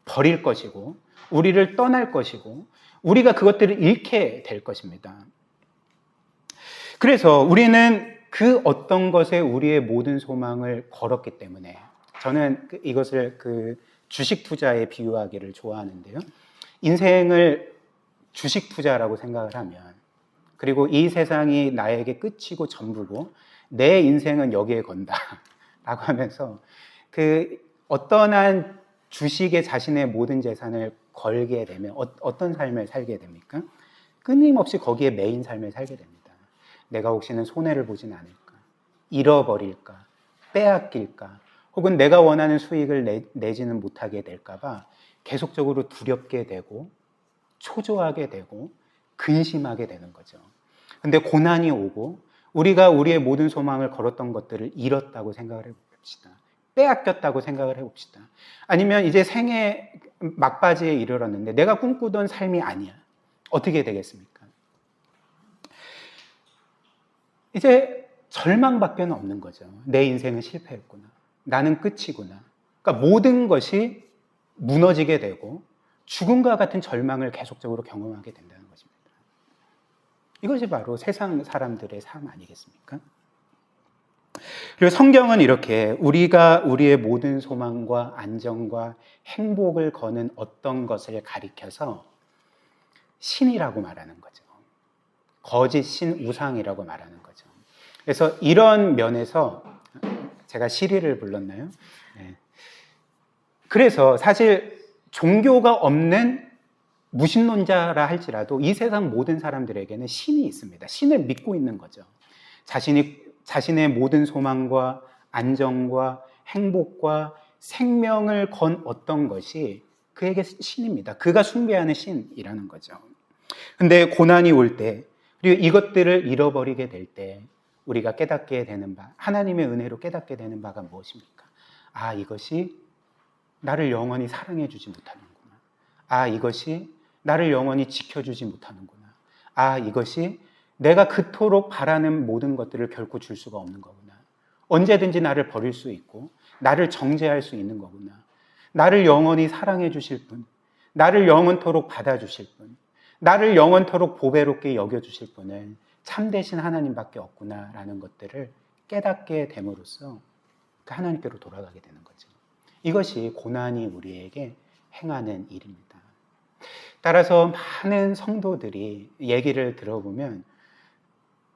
버릴 것이고 우리를 떠날 것이고 우리가 그것들을 잃게 될 것입니다. 그래서 우리는 그 어떤 것에 우리의 모든 소망을 걸었기 때문에 저는 이것을 주식 투자에 비유하기를 좋아하는데요. 인생을 주식 투자라고 생각을 하면 그리고 이 세상이 나에게 끝이고 전부고 내 인생은 여기에 건다 라고 하면서 어떤 한 주식에 자신의 모든 재산을 걸게 되면 어떤 삶을 살게 됩니까? 끊임없이 거기에 매인 삶을 살게 됩니다. 내가 혹시는 손해를 보진 않을까? 잃어버릴까? 빼앗길까? 혹은 내가 원하는 수익을 내지는 못하게 될까 봐 계속적으로 두렵게 되고 초조하게 되고 근심하게 되는 거죠. 근데 고난이 오고 우리가 우리의 모든 소망을 걸었던 것들을 잃었다고 생각을 해봅시다. 빼앗겼다고 생각을 해봅시다. 아니면 이제 생애 막바지에 이르렀는데 내가 꿈꾸던 삶이 아니야. 어떻게 되겠습니까? 이제 절망밖에 없는 거죠. 내 인생은 실패했구나. 나는 끝이구나. 그러니까 모든 것이 무너지게 되고 죽음과 같은 절망을 계속적으로 경험하게 된다는 것입니다. 이것이 바로 세상 사람들의 삶 아니겠습니까? 그리고 성경은 이렇게 우리가 우리의 모든 소망과 안정과 행복을 거는 어떤 것을 가리켜서 신이라고 말하는 거죠. 거짓 신, 우상이라고 말하는 거죠. 그래서 이런 면에서 제가 시리를 불렀나요? 네. 그래서 사실 종교가 없는 무신론자라 할지라도 이 세상 모든 사람들에게는 신이 있습니다. 신을 믿고 있는 거죠. 자신의 모든 소망과 안정과 행복과 생명을 건 어떤 것이 그에게 신입니다. 그가 숭배하는 신이라는 거죠. 근데 고난이 올 때, 그리고 이것들을 잃어버리게 될 때 우리가 깨닫게 되는 바, 하나님의 은혜로 깨닫게 되는 바가 무엇입니까? 아, 이것이 나를 영원히 사랑해 주지 못하는구나. 아, 이것이 나를 영원히 지켜주지 못하는구나. 아, 이것이 내가 그토록 바라는 모든 것들을 결코 줄 수가 없는 거구나. 언제든지 나를 버릴 수 있고 나를 정죄할 수 있는 거구나. 나를 영원히 사랑해 주실 분, 나를 영원토록 받아주실 분, 나를 영원토록 보배롭게 여겨주실 분은 참되신 하나님밖에 없구나라는 것들을 깨닫게 됨으로써 그 하나님께로 돌아가게 되는 거죠. 이것이 고난이 우리에게 행하는 일입니다. 따라서 많은 성도들이 얘기를 들어보면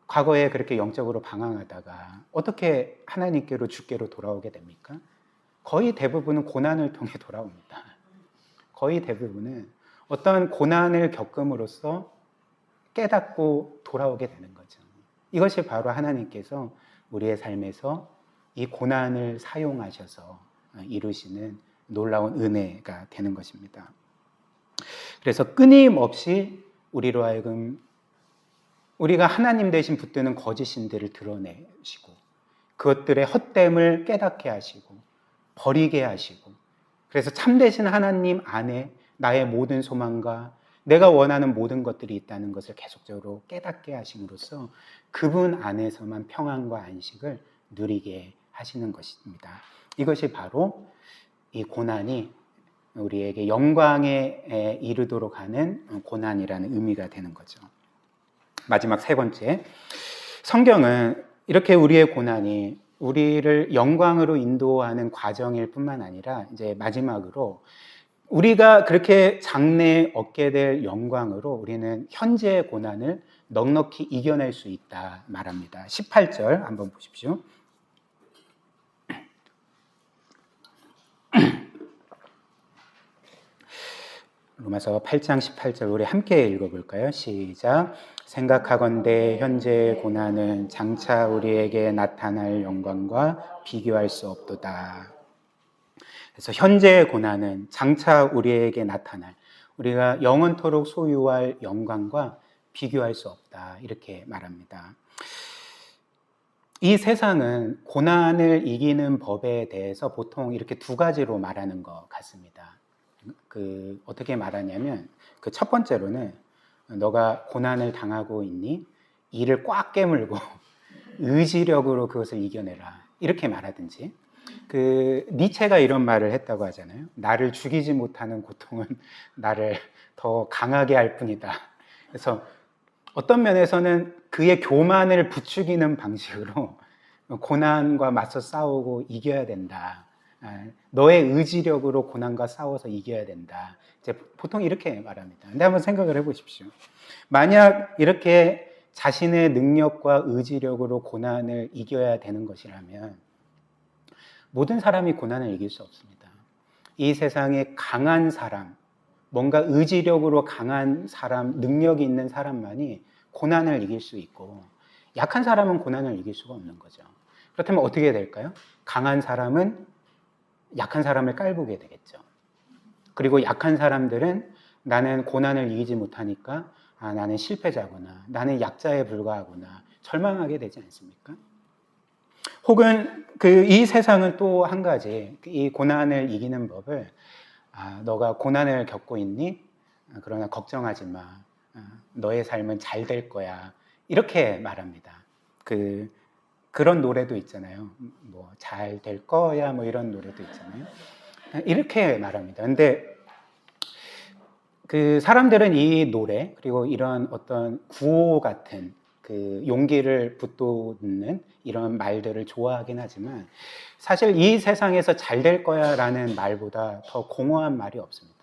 과거에 그렇게 영적으로 방황하다가 어떻게 하나님께로 주께로 돌아오게 됩니까? 거의 대부분은 고난을 통해 돌아옵니다. 거의 대부분은 어떤 고난을 겪음으로써 깨닫고 돌아오게 되는 거죠. 이것이 바로 하나님께서 우리의 삶에서 이 고난을 사용하셔서 이루시는 놀라운 은혜가 되는 것입니다. 그래서 끊임없이 우리로 하여금 우리가 하나님 대신 붙드는 거짓 신들을 드러내시고 그것들의 헛됨을 깨닫게 하시고 버리게 하시고 그래서 참되신 하나님 안에 나의 모든 소망과 내가 원하는 모든 것들이 있다는 것을 계속적으로 깨닫게 하심으로써 그분 안에서만 평안과 안식을 누리게 하시는 것입니다. 이것이 바로 이 고난이 우리에게 영광에 이르도록 하는 고난이라는 의미가 되는 거죠. 마지막 세 번째, 성경은 이렇게 우리의 고난이 우리를 영광으로 인도하는 과정일 뿐만 아니라 이제 마지막으로 우리가 그렇게 장래에 얻게 될 영광으로 우리는 현재의 고난을 넉넉히 이겨낼 수 있다 말합니다. 18절 한번 보십시오. 로마서 8장 18절 우리 함께 읽어볼까요? 시작. 생각하건대 현재의 고난은 장차 우리에게 나타날 영광과 비교할 수 없도다. 그래서 현재의 고난은 장차 우리에게 나타날, 우리가 영원토록 소유할 영광과 비교할 수 없다. 이렇게 말합니다. 이 세상은 고난을 이기는 법에 대해서 보통 이렇게 두 가지로 말하는 것 같습니다. 어떻게 말하냐면, 첫 번째로는 너가 고난을 당하고 있니? 이를 꽉 깨물고 의지력으로 그것을 이겨내라. 이렇게 말하든지, 니체가 이런 말을 했다고 하잖아요. 나를 죽이지 못하는 고통은 나를 더 강하게 할 뿐이다. 그래서 어떤 면에서는 그의 교만을 부추기는 방식으로 고난과 맞서 싸우고 이겨야 된다. 너의 의지력으로 고난과 싸워서 이겨야 된다. 이제 보통 이렇게 말합니다. 근데 한번 생각을 해보십시오. 만약 이렇게 자신의 능력과 의지력으로 고난을 이겨야 되는 것이라면 모든 사람이 고난을 이길 수 없습니다. 이 세상에 강한 사람, 뭔가 의지력으로 강한 사람, 능력이 있는 사람만이 고난을 이길 수 있고 약한 사람은 고난을 이길 수가 없는 거죠. 그렇다면 어떻게 될까요? 강한 사람은 약한 사람을 깔보게 되겠죠. 그리고 약한 사람들은 나는 고난을 이기지 못하니까 나는 실패자구나, 나는 약자에 불과하구나 절망하게 되지 않습니까? 혹은 이 세상은 또 한 가지 이 고난을 이기는 법을 너가 고난을 겪고 있니? 그러나 걱정하지 마. 너의 삶은 잘 될 거야. 이렇게 말합니다. 그런 노래도 있잖아요. 뭐 잘 될 거야 뭐 이런 노래도 있잖아요. 이렇게 말합니다. 근데 사람들은 이 노래 그리고 이런 어떤 구호 같은 용기를 붙돋는 이런 말들을 좋아하긴 하지만 사실 이 세상에서 잘 될 거야 라는 말보다 더 공허한 말이 없습니다.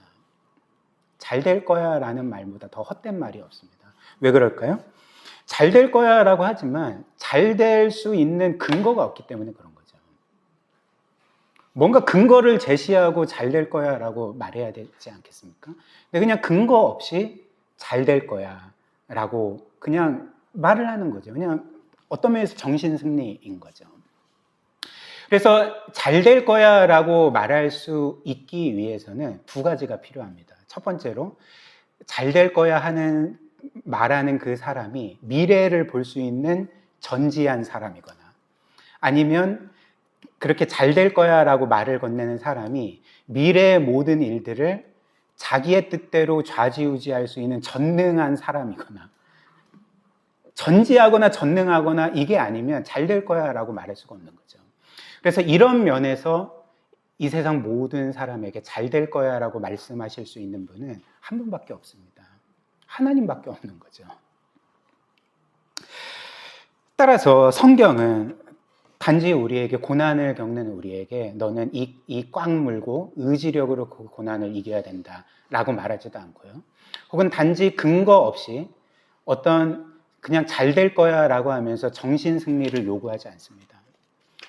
잘 될 거야 라는 말보다 더 헛된 말이 없습니다. 왜 그럴까요? 잘 될 거야 라고 하지만 잘 될 수 있는 근거가 없기 때문에 그런 거죠. 뭔가 근거를 제시하고 잘 될 거야 라고 말해야 되지 않겠습니까? 근데 그냥 근거 없이 잘 될 거야 라고 그냥 말을 하는 거죠. 그냥 어떤 면에서 정신승리인 거죠. 그래서 잘 될 거야 라고 말할 수 있기 위해서는 두 가지가 필요합니다. 첫 번째로 잘 될 거야 하는 말하는 그 사람이 미래를 볼 수 있는 전지한 사람이거나 아니면 그렇게 잘 될 거야 라고 말을 건네는 사람이 미래의 모든 일들을 자기의 뜻대로 좌지우지할 수 있는 전능한 사람이거나 전지하거나 전능하거나 이게 아니면 잘 될 거야 라고 말할 수가 없는 거죠. 그래서 이런 면에서 이 세상 모든 사람에게 잘 될 거야 라고 말씀하실 수 있는 분은 한 분밖에 없습니다. 하나님밖에 없는 거죠. 따라서 성경은 단지 우리에게 고난을 겪는 우리에게 너는 이 꽉 물고 의지력으로 그 고난을 이겨야 된다 라고 말하지도 않고요. 혹은 단지 근거 없이 어떤 그냥 잘 될 거야 라고 하면서 정신 승리를 요구하지 않습니다.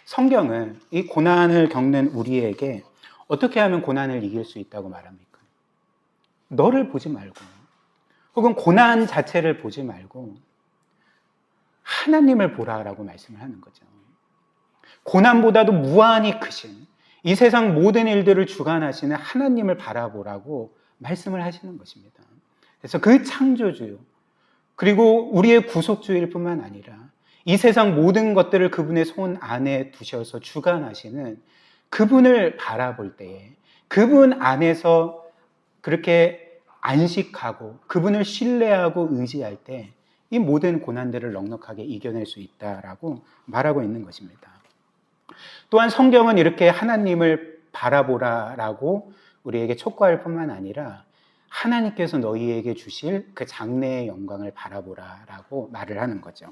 성경은 이 고난을 겪는 우리에게 어떻게 하면 고난을 이길 수 있다고 말합니까? 너를 보지 말고 혹은 고난 자체를 보지 말고 하나님을 보라라고 말씀을 하는 거죠. 고난보다도 무한히 크신 이 세상 모든 일들을 주관하시는 하나님을 바라보라고 말씀을 하시는 것입니다. 그래서 그 창조주 그리고 우리의 구속주일 뿐만 아니라 이 세상 모든 것들을 그분의 손 안에 두셔서 주관하시는 그분을 바라볼 때에 그분 안에서 그렇게 안식하고 그분을 신뢰하고 의지할 때 이 모든 고난들을 넉넉하게 이겨낼 수 있다라고 말하고 있는 것입니다. 또한 성경은 이렇게 하나님을 바라보라라고 우리에게 촉구할 뿐만 아니라 하나님께서 너희에게 주실 그 장래의 영광을 바라보라라고 말을 하는 거죠.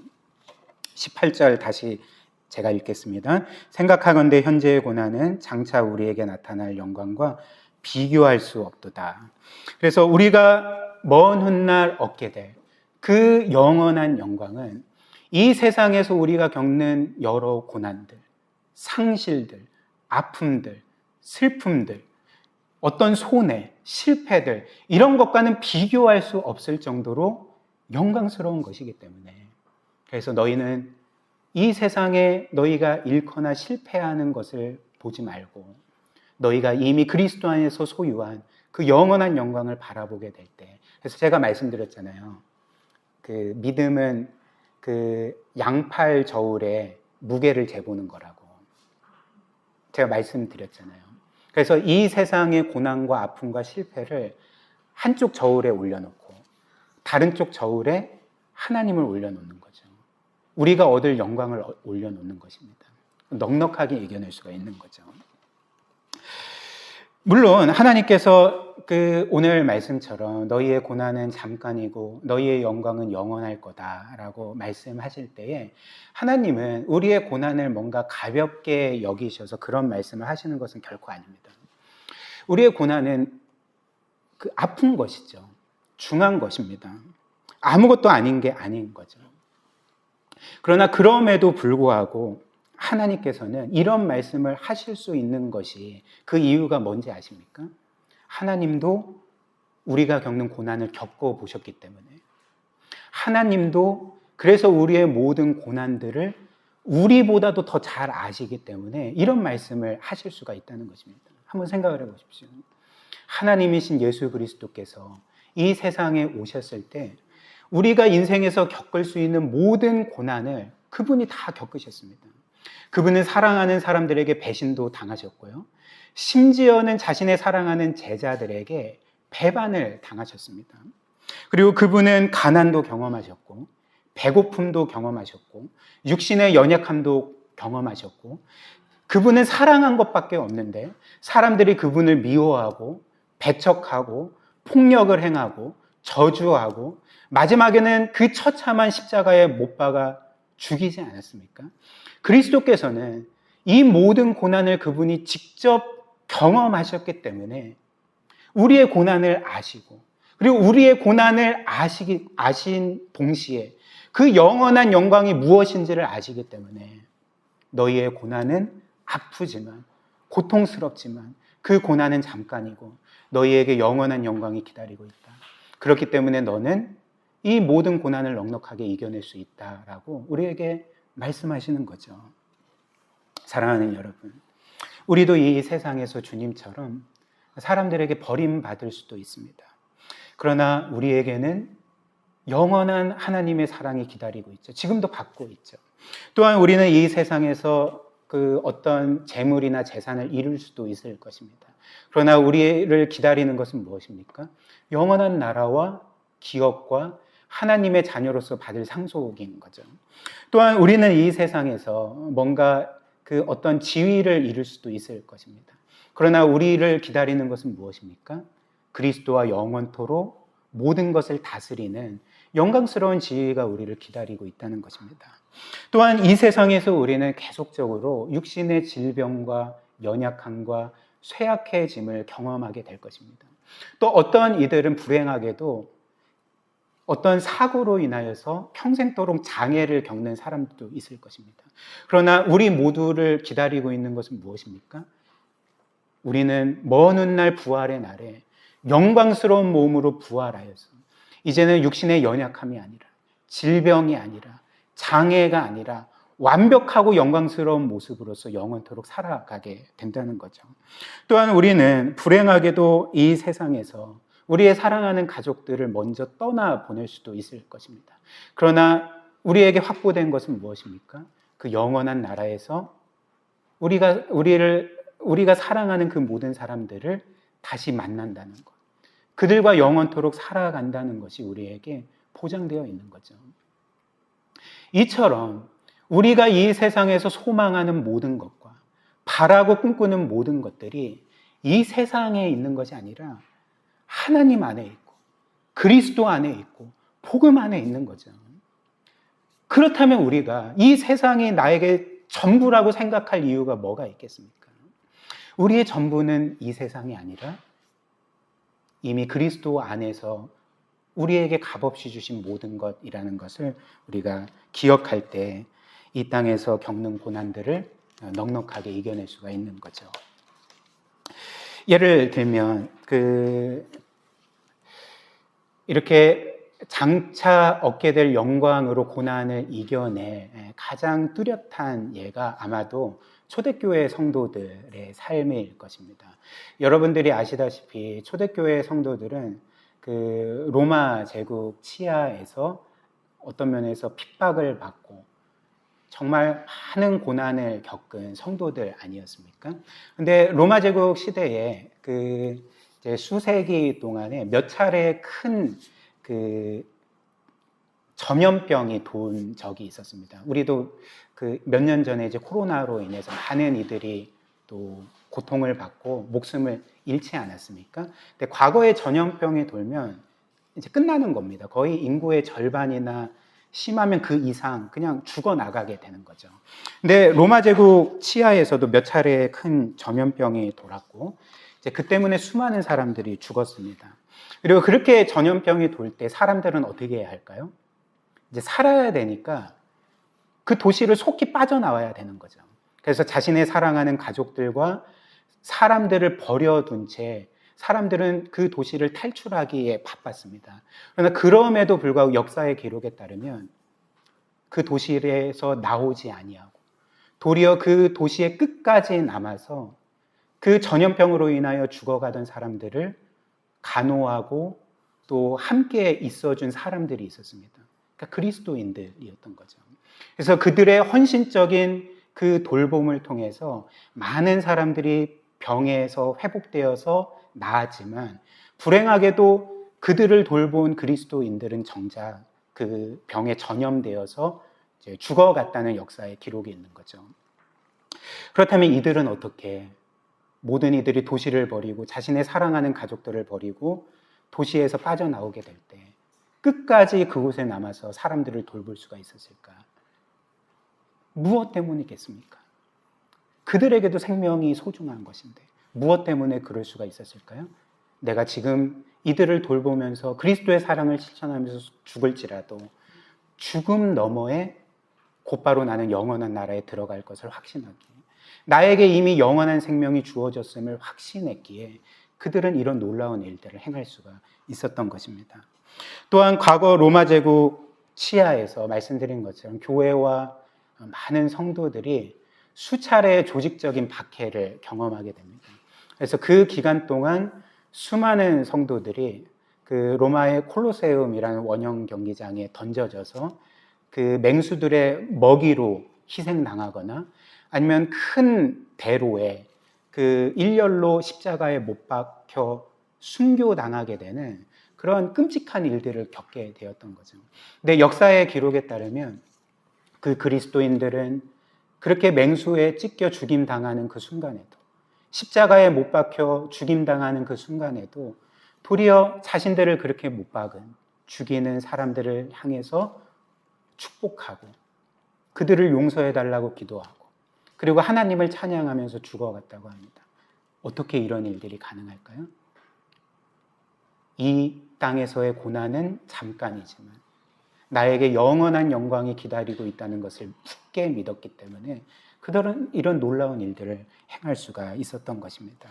18절 다시 제가 읽겠습니다. 생각하건대 현재의 고난은 장차 우리에게 나타날 영광과 비교할 수 없도다. 그래서 우리가 먼 훗날 얻게 될 그 영원한 영광은 이 세상에서 우리가 겪는 여러 고난들, 상실들, 아픔들, 슬픔들, 어떤 손해, 실패들 이런 것과는 비교할 수 없을 정도로 영광스러운 것이기 때문에 그래서 너희는 이 세상에 너희가 잃거나 실패하는 것을 보지 말고 너희가 이미 그리스도 안에서 소유한 그 영원한 영광을 바라보게 될 때 그래서 제가 말씀드렸잖아요. 그 믿음은 그 양팔 저울에 무게를 재보는 거라고 제가 말씀드렸잖아요. 그래서 이 세상의 고난과 아픔과 실패를 한쪽 저울에 올려놓고 다른 쪽 저울에 하나님을 올려놓는 거죠. 우리가 얻을 영광을 올려놓는 것입니다. 넉넉하게 이겨낼 수가 있는 거죠. 물론 하나님께서 그 오늘 말씀처럼 너희의 고난은 잠깐이고 너희의 영광은 영원할 거다라고 말씀하실 때에 하나님은 우리의 고난을 뭔가 가볍게 여기셔서 그런 말씀을 하시는 것은 결코 아닙니다. 우리의 고난은 그 아픈 것이죠. 중한 것입니다. 아무것도 아닌 게 아닌 거죠. 그러나 그럼에도 불구하고 하나님께서는 이런 말씀을 하실 수 있는 것이 그 이유가 뭔지 아십니까? 하나님도 우리가 겪는 고난을 겪어보셨기 때문에 하나님도 그래서 우리의 모든 고난들을 우리보다도 더 잘 아시기 때문에 이런 말씀을 하실 수가 있다는 것입니다. 한번 생각을 해보십시오. 하나님이신 예수 그리스도께서 이 세상에 오셨을 때 우리가 인생에서 겪을 수 있는 모든 고난을 그분이 다 겪으셨습니다. 그분은 사랑하는 사람들에게 배신도 당하셨고요. 심지어는 자신의 사랑하는 제자들에게 배반을 당하셨습니다. 그리고 그분은 가난도 경험하셨고 배고픔도 경험하셨고 육신의 연약함도 경험하셨고 그분은 사랑한 것밖에 없는데 사람들이 그분을 미워하고 배척하고 폭력을 행하고 저주하고 마지막에는 그 처참한 십자가에 못 박아 죽이지 않았습니까? 그리스도께서는 이 모든 고난을 그분이 직접 경험하셨기 때문에 우리의 고난을 아시고 그리고 우리의 고난을 아신 동시에 그 영원한 영광이 무엇인지를 아시기 때문에 너희의 고난은 아프지만 고통스럽지만 그 고난은 잠깐이고 너희에게 영원한 영광이 기다리고 있다. 그렇기 때문에 너는 이 모든 고난을 넉넉하게 이겨낼 수 있다라고 우리에게 말씀하시는 거죠. 사랑하는 여러분, 우리도 이 세상에서 주님처럼 사람들에게 버림받을 수도 있습니다. 그러나 우리에게는 영원한 하나님의 사랑이 기다리고 있죠. 지금도 받고 있죠. 또한 우리는 이 세상에서 그 어떤 재물이나 재산을 이룰 수도 있을 것입니다. 그러나 우리를 기다리는 것은 무엇입니까? 영원한 나라와 기업과 하나님의 자녀로서 받을 상속인 거죠. 또한 우리는 이 세상에서 뭔가 그 어떤 지위를 이룰 수도 있을 것입니다. 그러나 우리를 기다리는 것은 무엇입니까? 그리스도와 영원토록 모든 것을 다스리는 영광스러운 지위가 우리를 기다리고 있다는 것입니다. 또한 이 세상에서 우리는 계속적으로 육신의 질병과 연약함과 쇠약해짐을 경험하게 될 것입니다. 또 어떤 이들은 불행하게도 어떤 사고로 인하여서 평생도록 장애를 겪는 사람도 있을 것입니다. 그러나 우리 모두를 기다리고 있는 것은 무엇입니까? 우리는 먼 훗날 부활의 날에 영광스러운 몸으로 부활하여서 이제는 육신의 연약함이 아니라 질병이 아니라 장애가 아니라 완벽하고 영광스러운 모습으로서 영원토록 살아가게 된다는 거죠. 또한 우리는 불행하게도 이 세상에서 우리의 사랑하는 가족들을 먼저 떠나보낼 수도 있을 것입니다. 그러나 우리에게 확보된 것은 무엇입니까? 그 영원한 나라에서 우리가 사랑하는 그 모든 사람들을 다시 만난다는 것. 그들과 영원토록 살아간다는 것이 우리에게 보장되어 있는 거죠. 이처럼 우리가 이 세상에서 소망하는 모든 것과 바라고 꿈꾸는 모든 것들이 이 세상에 있는 것이 아니라 하나님 안에 있고 그리스도 안에 있고 복음 안에 있는 거죠. 그렇다면 우리가 이 세상이 나에게 전부라고 생각할 이유가 뭐가 있겠습니까? 우리의 전부는 이 세상이 아니라 이미 그리스도 안에서 우리에게 값없이 주신 모든 것이라는 것을 우리가 기억할 때 이 땅에서 겪는 고난들을 넉넉하게 이겨낼 수가 있는 거죠. 예를 들면 이렇게 장차 얻게 될 영광으로 고난을 이겨낼 가장 뚜렷한 예가 아마도 초대교회 성도들의 삶일 것입니다. 여러분들이 아시다시피 초대교회 성도들은 로마 제국 치하에서 어떤 면에서 핍박을 받고 정말 많은 고난을 겪은 성도들 아니었습니까? 근데 로마 제국 시대에 이제 수세기 동안에 몇 차례 큰 전염병이 돈 적이 있었습니다. 우리도 몇 년 전에 이제 코로나로 인해서 많은 이들이 또 고통을 받고 목숨을 잃지 않았습니까? 근데 과거에 전염병이 돌면 이제 끝나는 겁니다. 거의 인구의 절반이나 심하면 그 이상 그냥 죽어나가게 되는 거죠. 근데 로마 제국 치하에서도 몇 차례 큰 전염병이 돌았고 이제 그 때문에 수많은 사람들이 죽었습니다. 그리고 그렇게 전염병이 돌 때 사람들은 어떻게 해야 할까요? 이제 살아야 되니까 그 도시를 속히 빠져나와야 되는 거죠. 그래서 자신의 사랑하는 가족들과 사람들을 버려둔 채 사람들은 그 도시를 탈출하기에 바빴습니다. 그러나 그럼에도 불구하고 역사의 기록에 따르면 그 도시에서 나오지 아니하고 도리어 그 도시의 끝까지 남아서 그 전염병으로 인하여 죽어가던 사람들을 간호하고 또 함께 있어준 사람들이 있었습니다. 그러니까 그리스도인들이었던 거죠. 그래서 그들의 헌신적인 그 돌봄을 통해서 많은 사람들이 병에서 회복되어서 나았지만 불행하게도 그들을 돌본 그리스도인들은 정작 그 병에 전염되어서 이제 죽어갔다는 역사의 기록이 있는 거죠. 그렇다면 이들은 어떻게 모든 이들이 도시를 버리고 자신의 사랑하는 가족들을 버리고 도시에서 빠져나오게 될 때 끝까지 그곳에 남아서 사람들을 돌볼 수가 있었을까? 무엇 때문이겠습니까? 그들에게도 생명이 소중한 것인데 무엇 때문에 그럴 수가 있었을까요? 내가 지금 이들을 돌보면서 그리스도의 사랑을 실천하면서 죽을지라도 죽음 너머에 곧바로 나는 영원한 나라에 들어갈 것을 확신하기에 나에게 이미 영원한 생명이 주어졌음을 확신했기에 그들은 이런 놀라운 일들을 행할 수가 있었던 것입니다. 또한 과거 로마 제국 치하에서 말씀드린 것처럼 교회와 많은 성도들이 수차례 조직적인 박해를 경험하게 됩니다. 그래서 그 기간 동안 수많은 성도들이 그 로마의 콜로세움이라는 원형 경기장에 던져져서 그 맹수들의 먹이로 희생당하거나 아니면 큰 대로에 그 일렬로 십자가에 못 박혀 순교당하게 되는 그런 끔찍한 일들을 겪게 되었던 거죠. 근데 역사의 기록에 따르면 그 그리스도인들은 그렇게 맹수에 찢겨 죽임당하는 그 순간에도 십자가에 못 박혀 죽임당하는 그 순간에도 도리어 자신들을 그렇게 못 박은 죽이는 사람들을 향해서 축복하고 그들을 용서해달라고 기도하고 그리고 하나님을 찬양하면서 죽어갔다고 합니다. 어떻게 이런 일들이 가능할까요? 이 땅에서의 고난은 잠깐이지만 나에게 영원한 영광이 기다리고 있다는 것을 굳게 믿었기 때문에 그들은 이런 놀라운 일들을 행할 수가 있었던 것입니다.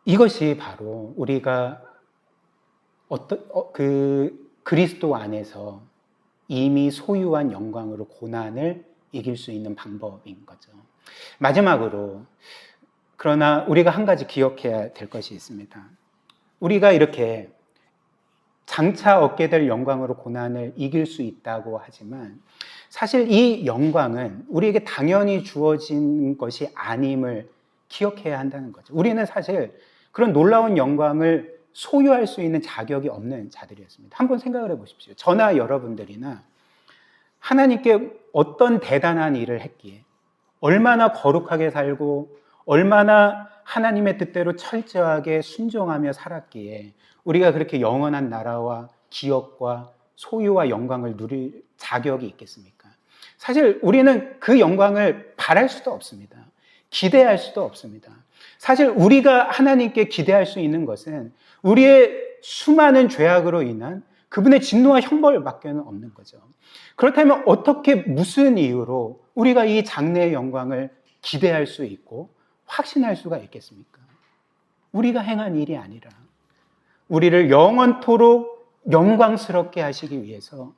이것이 바로 우리가 그리스도 안에서 이미 소유한 영광으로 고난을 이길 수 있는 방법인 거죠. 마지막으로 그러나 우리가 한 가지 기억해야 될 것이 있습니다. 우리가 이렇게 장차 얻게 될 영광으로 고난을 이길 수 있다고 하지만 사실 이 영광은 우리에게 당연히 주어진 것이 아님을 기억해야 한다는 거죠. 우리는 사실 그런 놀라운 영광을 소유할 수 있는 자격이 없는 자들이었습니다. 한번 생각을 해보십시오. 저나 여러분들이나 하나님께 어떤 대단한 일을 했기에 얼마나 거룩하게 살고 얼마나 하나님의 뜻대로 철저하게 순종하며 살았기에 우리가 그렇게 영원한 나라와 기업과 소유와 영광을 누릴 자격이 있겠습니까? 사실 우리는 그 영광을 바랄 수도 없습니다. 기대할 수도 없습니다. 사실 우리가 하나님께 기대할 수 있는 것은 우리의 수많은 죄악으로 인한 그분의 진노와 형벌밖에 없는 거죠. 그렇다면 어떻게 무슨 이유로 우리가 이 장래의 영광을 기대할 수 있고 확신할 수가 있겠습니까? 우리가 행한 일이 아니라 우리를 영원토록 영광스럽게 하시기 위해서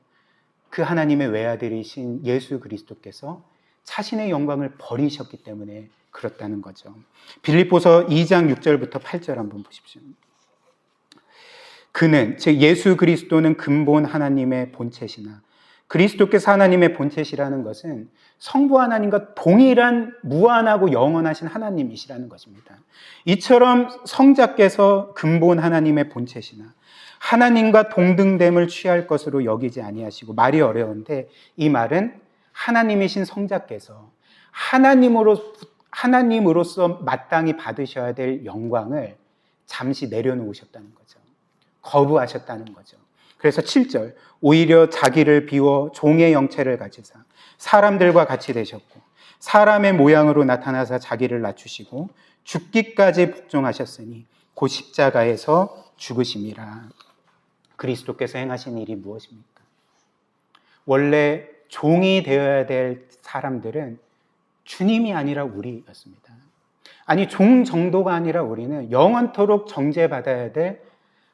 그 하나님의 외아들이신 예수 그리스도께서 자신의 영광을 버리셨기 때문에 그렇다는 거죠. 빌립보서 2장 6절부터 8절 한번 보십시오. 그는, 즉 예수 그리스도는 근본 하나님의 본체시나, 그리스도께서 하나님의 본체시라는 것은 성부 하나님과 동일한 무한하고 영원하신 하나님이시라는 것입니다. 이처럼 성자께서 근본 하나님의 본체시나 하나님과 동등됨을 취할 것으로 여기지 아니하시고, 말이 어려운데 이 말은 하나님이신 성자께서 하나님으로서 마땅히 받으셔야 될 영광을 잠시 내려놓으셨다는 거죠. 거부하셨다는 거죠. 그래서 7절, 오히려 자기를 비워 종의 형체를 가지사 사람들과 같이 되셨고 사람의 모양으로 나타나사 자기를 낮추시고 죽기까지 복종하셨으니 곧 십자가에서 죽으심이라. 그리스도께서 행하신 일이 무엇입니까? 원래 종이 되어야 될 사람들은 주님이 아니라 우리였습니다. 아니, 종 정도가 아니라 우리는 영원토록 정죄받아야 될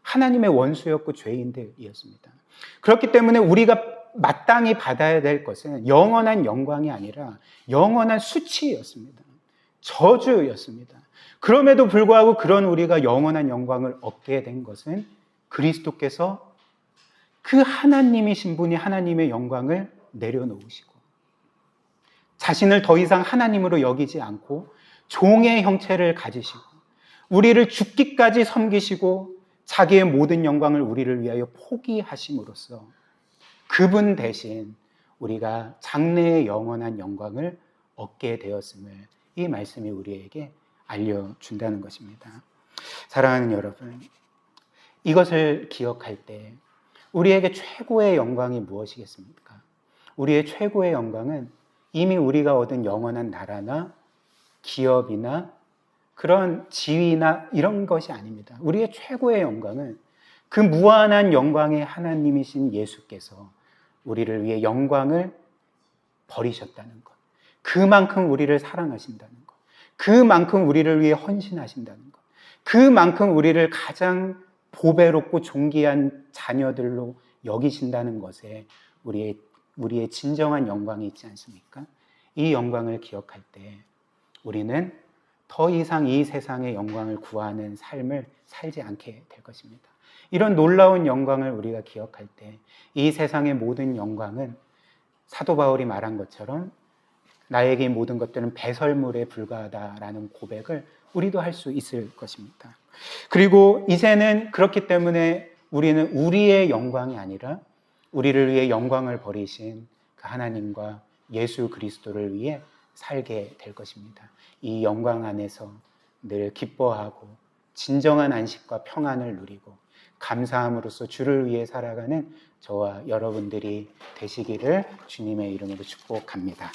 하나님의 원수였고 죄인들이었습니다. 그렇기 때문에 우리가 마땅히 받아야 될 것은 영원한 영광이 아니라 영원한 수치였습니다. 저주였습니다. 그럼에도 불구하고 그런 우리가 영원한 영광을 얻게 된 것은 그리스도께서 그 하나님이신 분이 하나님의 영광을 내려놓으시고 자신을 더 이상 하나님으로 여기지 않고 종의 형체를 가지시고 우리를 죽기까지 섬기시고 자기의 모든 영광을 우리를 위하여 포기하심으로써 그분 대신 우리가 장래의 영원한 영광을 얻게 되었음을 이 말씀이 우리에게 알려준다는 것입니다. 사랑하는 여러분, 이것을 기억할 때 우리에게 최고의 영광이 무엇이겠습니까? 우리의 최고의 영광은 이미 우리가 얻은 영원한 나라나 기업이나 그런 지위나 이런 것이 아닙니다. 우리의 최고의 영광은 그 무한한 영광의 하나님이신 예수께서 우리를 위해 영광을 버리셨다는 것, 그만큼 우리를 사랑하신다는 것, 그만큼 우리를 위해 헌신하신다는 것, 그만큼 우리를 가장 보배롭고 존귀한 자녀들로 여기신다는 것에 우리의 진정한 영광이 있지 않습니까? 이 영광을 기억할 때 우리는 더 이상 이 세상의 영광을 구하는 삶을 살지 않게 될 것입니다. 이런 놀라운 영광을 우리가 기억할 때 이 세상의 모든 영광은 사도 바울이 말한 것처럼 나에게 이 모든 것들은 배설물에 불과하다라는 고백을 우리도 할 수 있을 것입니다. 그리고 이제는 그렇기 때문에 우리는 우리의 영광이 아니라 우리를 위해 영광을 버리신 그 하나님과 예수 그리스도를 위해 살게 될 것입니다. 이 영광 안에서 늘 기뻐하고 진정한 안식과 평안을 누리고 감사함으로써 주를 위해 살아가는 저와 여러분들이 되시기를 주님의 이름으로 축복합니다.